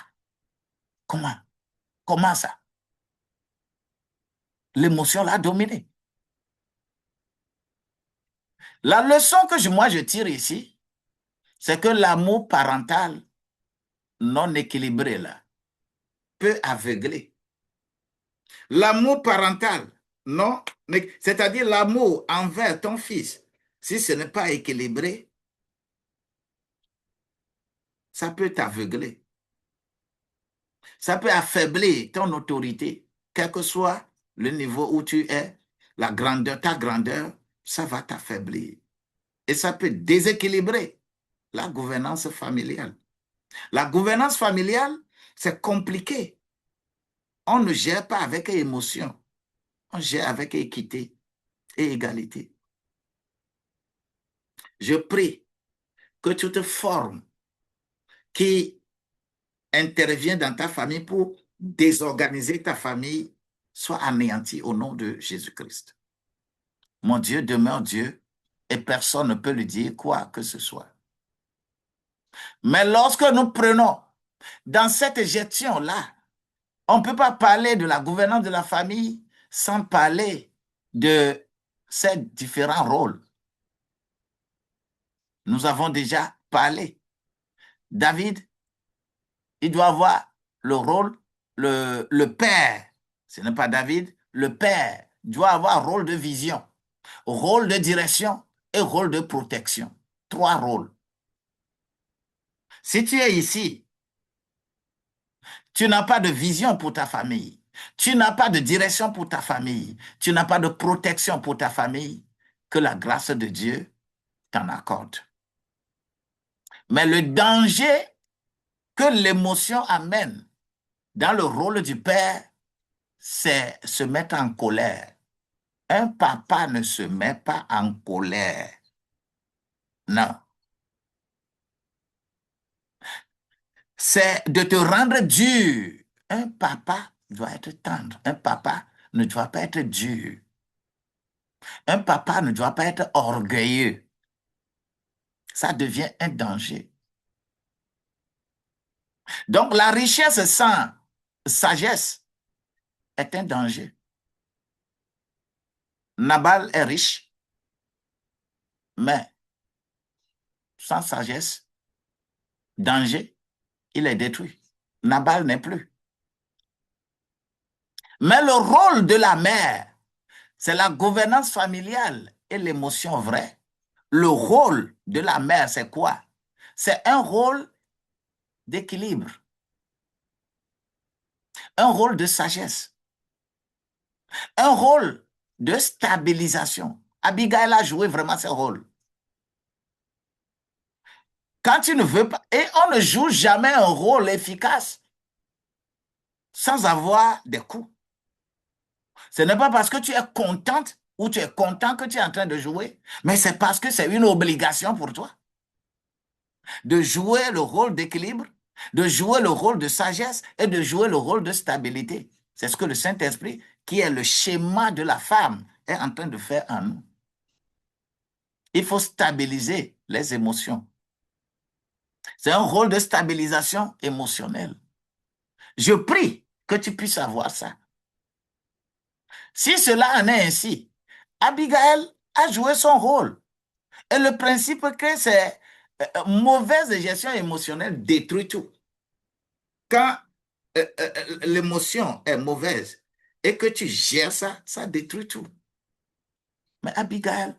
comment? Comment ça? L'émotion l'a dominé. La leçon que moi je tire ici, c'est que l'amour parental non équilibré là peut aveugler. L'amour parental, non, c'est-à-dire l'amour envers ton fils, si ce n'est pas équilibré, ça peut t'aveugler. Ça peut affaiblir ton autorité, quel que soit le niveau où tu es, la grandeur, ta grandeur, ça va t'affaiblir. Et ça peut déséquilibrer la gouvernance familiale. La gouvernance familiale, c'est compliqué. On ne gère pas avec émotion, on gère avec équité et égalité. Je prie que tu te formes, qui intervient dans ta famille pour désorganiser ta famille, soit anéanti au nom de Jésus-Christ. Mon Dieu demeure Dieu et personne ne peut lui dire quoi que ce soit. Mais lorsque nous prenons dans cette gestion-là, on ne peut pas parler de la gouvernance de la famille sans parler de ces différents rôles. Nous avons déjà parlé. David, il doit avoir le rôle, le père, ce n'est pas David, le père doit avoir rôle de vision, rôle de direction et rôle de protection. 3 rôles. Si tu es ici, tu n'as pas de vision pour ta famille, tu n'as pas de direction pour ta famille, tu n'as pas de protection pour ta famille, que la grâce de Dieu t'en accorde. Mais le danger que l'émotion amène dans le rôle du père, c'est se mettre en colère. Un papa ne se met pas en colère. Non. C'est de te rendre dur. Un papa doit être tendre. Un papa ne doit pas être dur. Un papa ne doit pas être orgueilleux. Ça devient un danger. Donc la richesse sans sagesse est un danger. Nabal est riche, mais sans sagesse, danger, il est détruit. Nabal n'est plus. Mais le rôle de la mère, c'est la gouvernance familiale et l'émotion vraie. Le rôle de la mère, c'est quoi? C'est un rôle d'équilibre, un rôle de sagesse, un rôle de stabilisation. Abigail a joué vraiment ce rôle. Quand tu ne veux pas, et on ne joue jamais un rôle efficace sans avoir des coups. Ce n'est pas parce que tu es contente ou tu es content que tu es en train de jouer, mais c'est parce que c'est une obligation pour toi. de jouer le rôle d'équilibre, de jouer le rôle de sagesse et de jouer le rôle de stabilité. C'est ce que le Saint-Esprit, qui est le schéma de la femme, est en train de faire en nous. Il faut stabiliser les émotions. C'est un rôle de stabilisation émotionnelle. Je prie que tu puisses avoir ça. Si cela en est ainsi, Abigail a joué son rôle. Et le principe que c'est mauvaise gestion émotionnelle détruit tout. Quand l'émotion est mauvaise et que tu gères ça, ça détruit tout. Mais Abigail,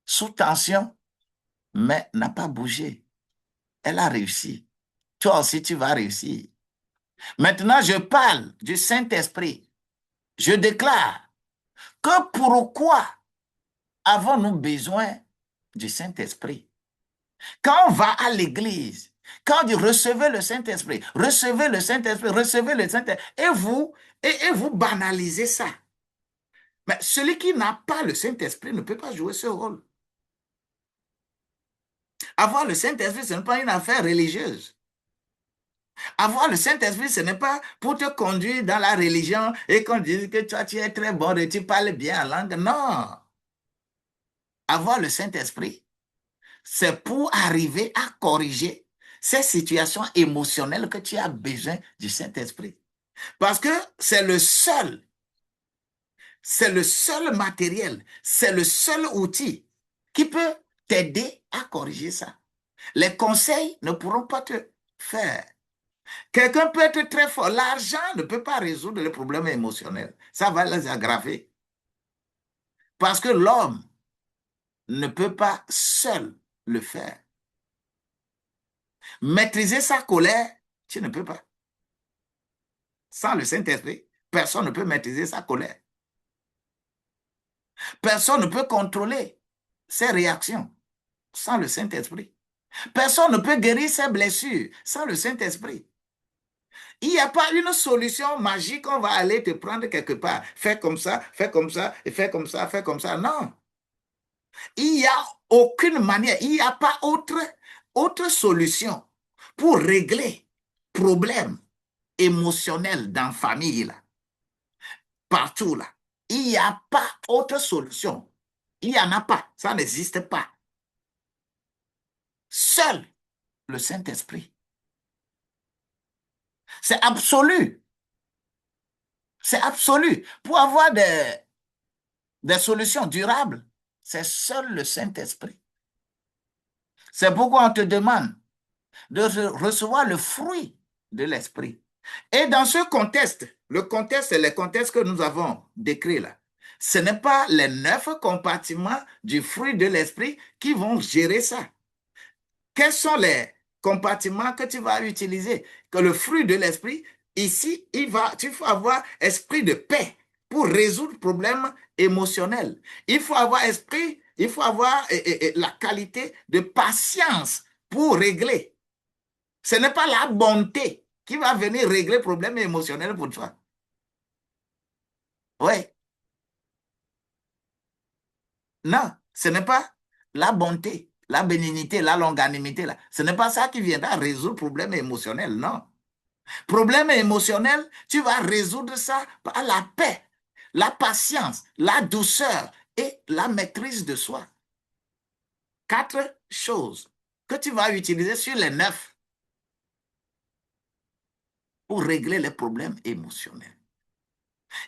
sous tension, mais n'a pas bougé. Elle a réussi. Toi aussi, tu vas réussir. Maintenant, je parle du Saint-Esprit. Je déclare que pourquoi avons-nous besoin du Saint-Esprit? Quand on va à l'église, quand on dit recevez le Saint-Esprit, recevez le Saint-Esprit, recevez le Saint-Esprit, et vous banalisez ça. Mais celui qui n'a pas le Saint-Esprit ne peut pas jouer ce rôle. Avoir le Saint-Esprit, ce n'est pas une affaire religieuse. Avoir le Saint-Esprit, ce n'est pas pour te conduire dans la religion et qu'on dise que toi, tu es très bon et tu parles bien en langue. Non. Avoir le Saint-Esprit, c'est pour arriver à corriger ces situations émotionnelles que tu as besoin du Saint-Esprit. Parce que c'est le seul matériel, c'est le seul outil qui peut t'aider à corriger ça. Les conseils ne pourront pas te faire. Quelqu'un peut être très fort. L'argent ne peut pas résoudre les problèmes émotionnels. Ça va les aggraver. Parce que l'homme ne peut pas seul le faire. Maîtriser sa colère, tu ne peux pas. Sans le Saint-Esprit, personne ne peut maîtriser sa colère. Personne ne peut contrôler ses réactions sans le Saint-Esprit. Personne ne peut guérir ses blessures sans le Saint-Esprit. Il n'y a pas une solution magique, on va aller te prendre quelque part. Fais comme ça, fais comme ça, et fais comme ça, fais comme ça. Non. Il n'y a aucune manière, il n'y a pas autre solution pour régler problème émotionnel dans la famille, là, partout là. Il n'y a pas autre solution. Il n'y en a pas. Ça n'existe pas. Seul le Saint-Esprit. C'est absolu. C'est absolu. Pour avoir des solutions durables, c'est seul le Saint-Esprit. C'est pourquoi on te demande de recevoir le fruit de l'Esprit. Et dans ce contexte, le contexte, c'est le contexte que nous avons décrit là. Ce n'est pas les 9 compartiments du fruit de l'Esprit qui vont gérer ça. Quels sont les compartiments que tu vas utiliser? Que le fruit de l'Esprit, ici, tu faut avoir esprit de paix pour résoudre le problème émotionnel. Il faut avoir la qualité de patience pour régler. Ce n'est pas la bonté qui va venir régler le problème émotionnel pour toi. Oui, non, ce n'est pas la bonté, la bénignité, la longanimité. Là. Ce n'est pas ça qui viendra résoudre le problème émotionnel, non. Problème émotionnel, tu vas résoudre ça par la paix, la patience, la douceur et la maîtrise de soi. 4 choses que tu vas utiliser sur les 9 pour régler les problèmes émotionnels.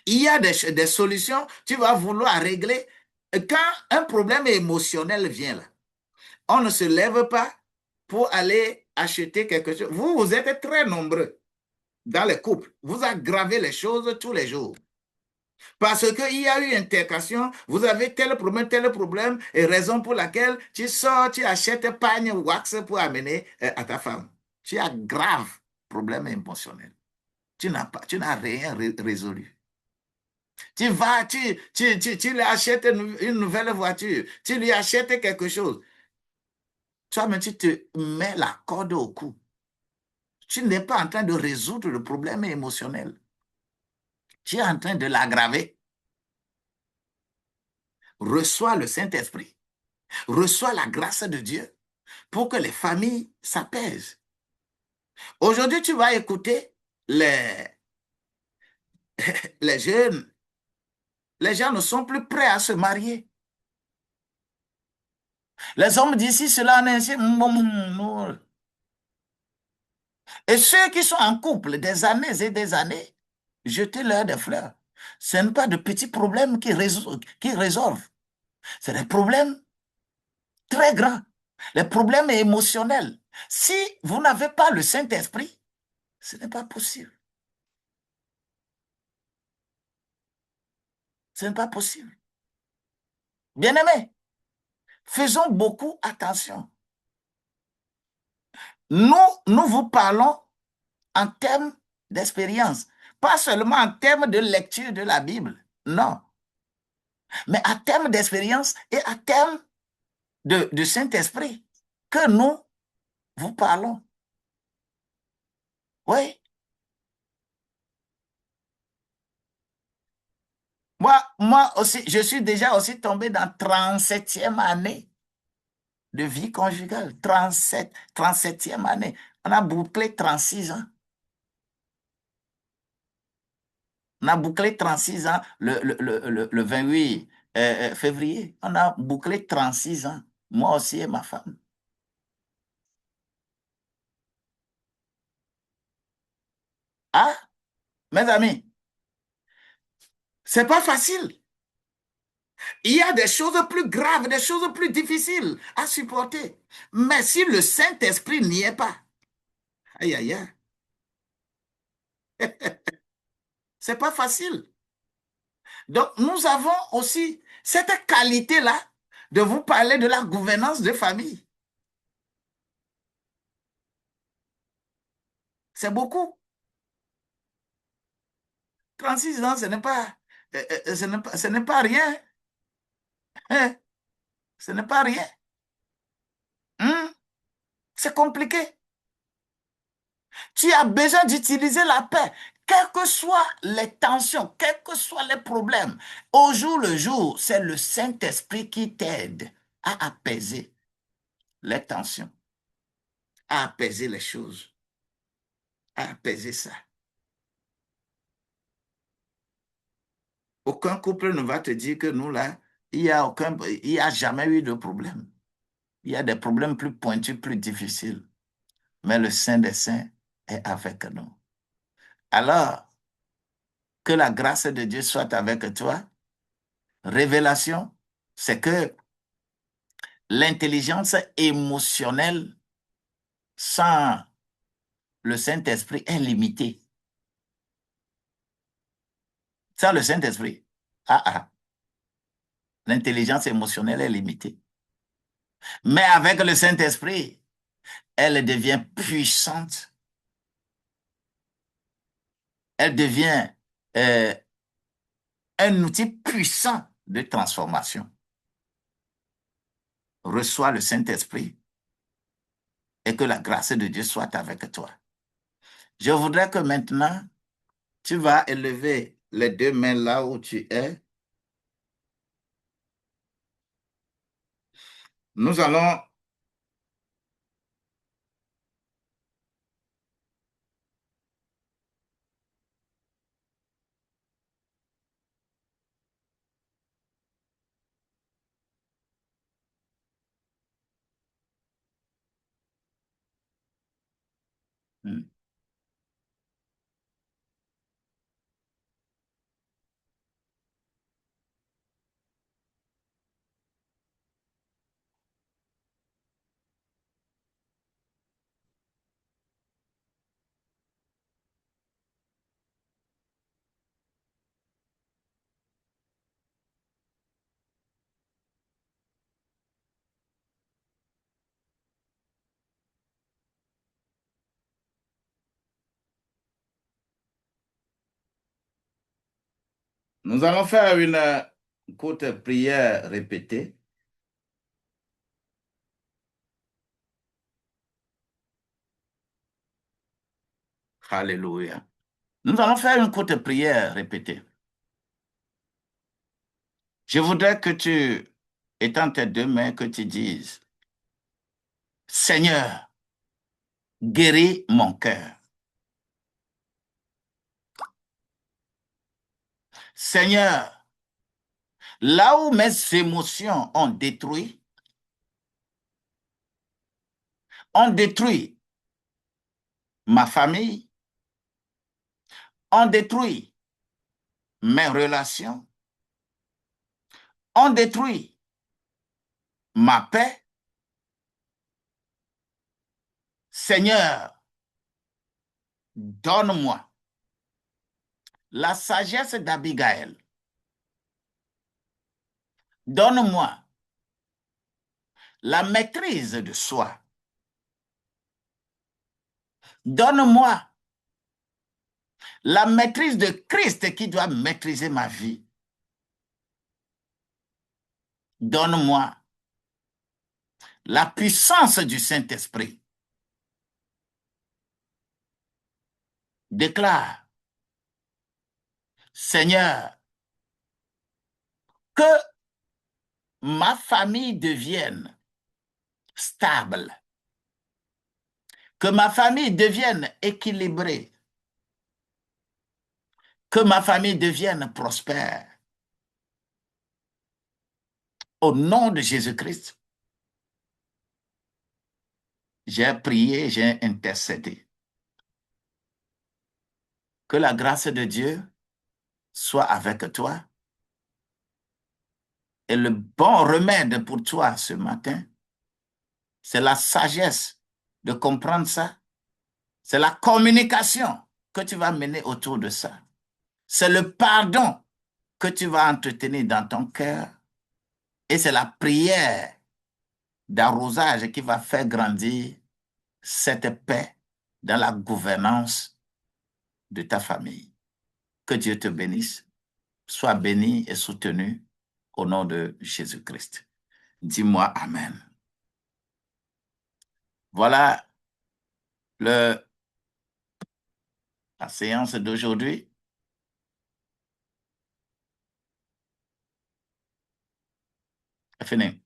Il y a des solutions, tu vas vouloir régler. Quand un problème émotionnel vient là, on ne se lève pas pour aller acheter quelque chose. Vous êtes très nombreux dans les couples. Vous aggravez les choses tous les jours. Parce qu'il y a eu intercation, vous avez tel problème, et raison pour laquelle tu sors, tu achètes pagne wax pour amener à ta femme. Tu as grave problème émotionnel. Tu n'as rien résolu. Tu vas, tu lui achètes une nouvelle voiture, tu lui achètes quelque chose. Toi-même, tu te mets la corde au cou. Tu n'es pas en train de résoudre le problème émotionnel. Tu es en train de l'aggraver. Reçois le Saint-Esprit. Reçois la grâce de Dieu. pour que les familles s'apaisent. Aujourd'hui, tu vas écouter les, les jeunes. Les gens ne sont plus prêts à se marier. Les hommes d'ici, cela, ainsi. Et ceux qui sont en couple des années et des années, jetez-leur des fleurs. Ce n'est pas de petits problèmes qui résolvent. C'est des problèmes très grands. Les problèmes émotionnels. Si vous n'avez pas le Saint-Esprit, ce n'est pas possible. Ce n'est pas possible. Bien-aimés, faisons beaucoup attention. Nous, nous vous parlons en termes d'expérience, pas seulement en termes de lecture de la Bible, non, mais en termes d'expérience et en termes de Saint-Esprit que nous vous parlons. Oui, moi aussi, je suis déjà aussi tombé dans 37e année de vie conjugale. 37e année. On a bouclé 36 ans. On a bouclé 36 ans le 28 février. On a bouclé 36 ans. Moi aussi et ma femme. Ah, mes amis, c'est pas facile. Il y a des choses plus graves, des choses plus difficiles à supporter. Mais si le Saint-Esprit n'y est pas, aïe, aïe, aïe, c'est pas facile. Donc, nous avons aussi cette qualité-là de vous parler de la gouvernance de famille. C'est beaucoup. 36 ans, ce n'est pas rien. Hein. Ce n'est pas rien. Hein. C'est compliqué. Tu as besoin d'utiliser la paix, quelles que soient les tensions, quels que soient les problèmes. Au jour le jour, c'est le Saint-Esprit qui t'aide à apaiser les tensions, à apaiser les choses, à apaiser ça. Aucun couple ne va te dire que nous, là, il y a jamais eu de problème. Il y a des problèmes plus pointus, plus difficiles. Mais le Saint des Saints est avec nous. Alors, que la grâce de Dieu soit avec toi. Révélation, c'est que l'intelligence émotionnelle sans le Saint-Esprit est limitée. Sans le Saint-Esprit, l'intelligence émotionnelle est limitée. Mais avec le Saint-Esprit, elle devient puissante. Elle devient euh, un outil puissant de transformation. Reçois le Saint-Esprit et que la grâce de Dieu soit avec toi. Je voudrais que maintenant, tu vas élever les deux mains là où tu es. Nous allons... Nous allons faire une courte prière répétée. Alléluia. Nous allons faire une courte prière répétée. Je voudrais que tu étends tes deux mains, que tu dises, Seigneur, guéris mon cœur. Seigneur, là où mes émotions ont détruit ma famille, ont détruit mes relations, ont détruit ma paix. Seigneur, donne-moi la sagesse d'Abigaël. Donne-moi la maîtrise de soi. Donne-moi la maîtrise de Christ qui doit maîtriser ma vie. Donne-moi la puissance du Saint-Esprit. Déclare, Seigneur, que ma famille devienne stable, que ma famille devienne équilibrée, que ma famille devienne prospère. Au nom de Jésus-Christ, j'ai prié, j'ai intercédé. Que la grâce de Dieu soit avec toi. Et le bon remède pour toi ce matin, c'est la sagesse de comprendre ça. C'est la communication que tu vas mener autour de ça. C'est le pardon que tu vas entretenir dans ton cœur. Et c'est la prière d'arrosage qui va faire grandir cette paix dans la gouvernance de ta famille. Que Dieu te bénisse. Sois béni et soutenu au nom de Jésus-Christ. Dis-moi Amen. Voilà la séance d'aujourd'hui. C'est fini.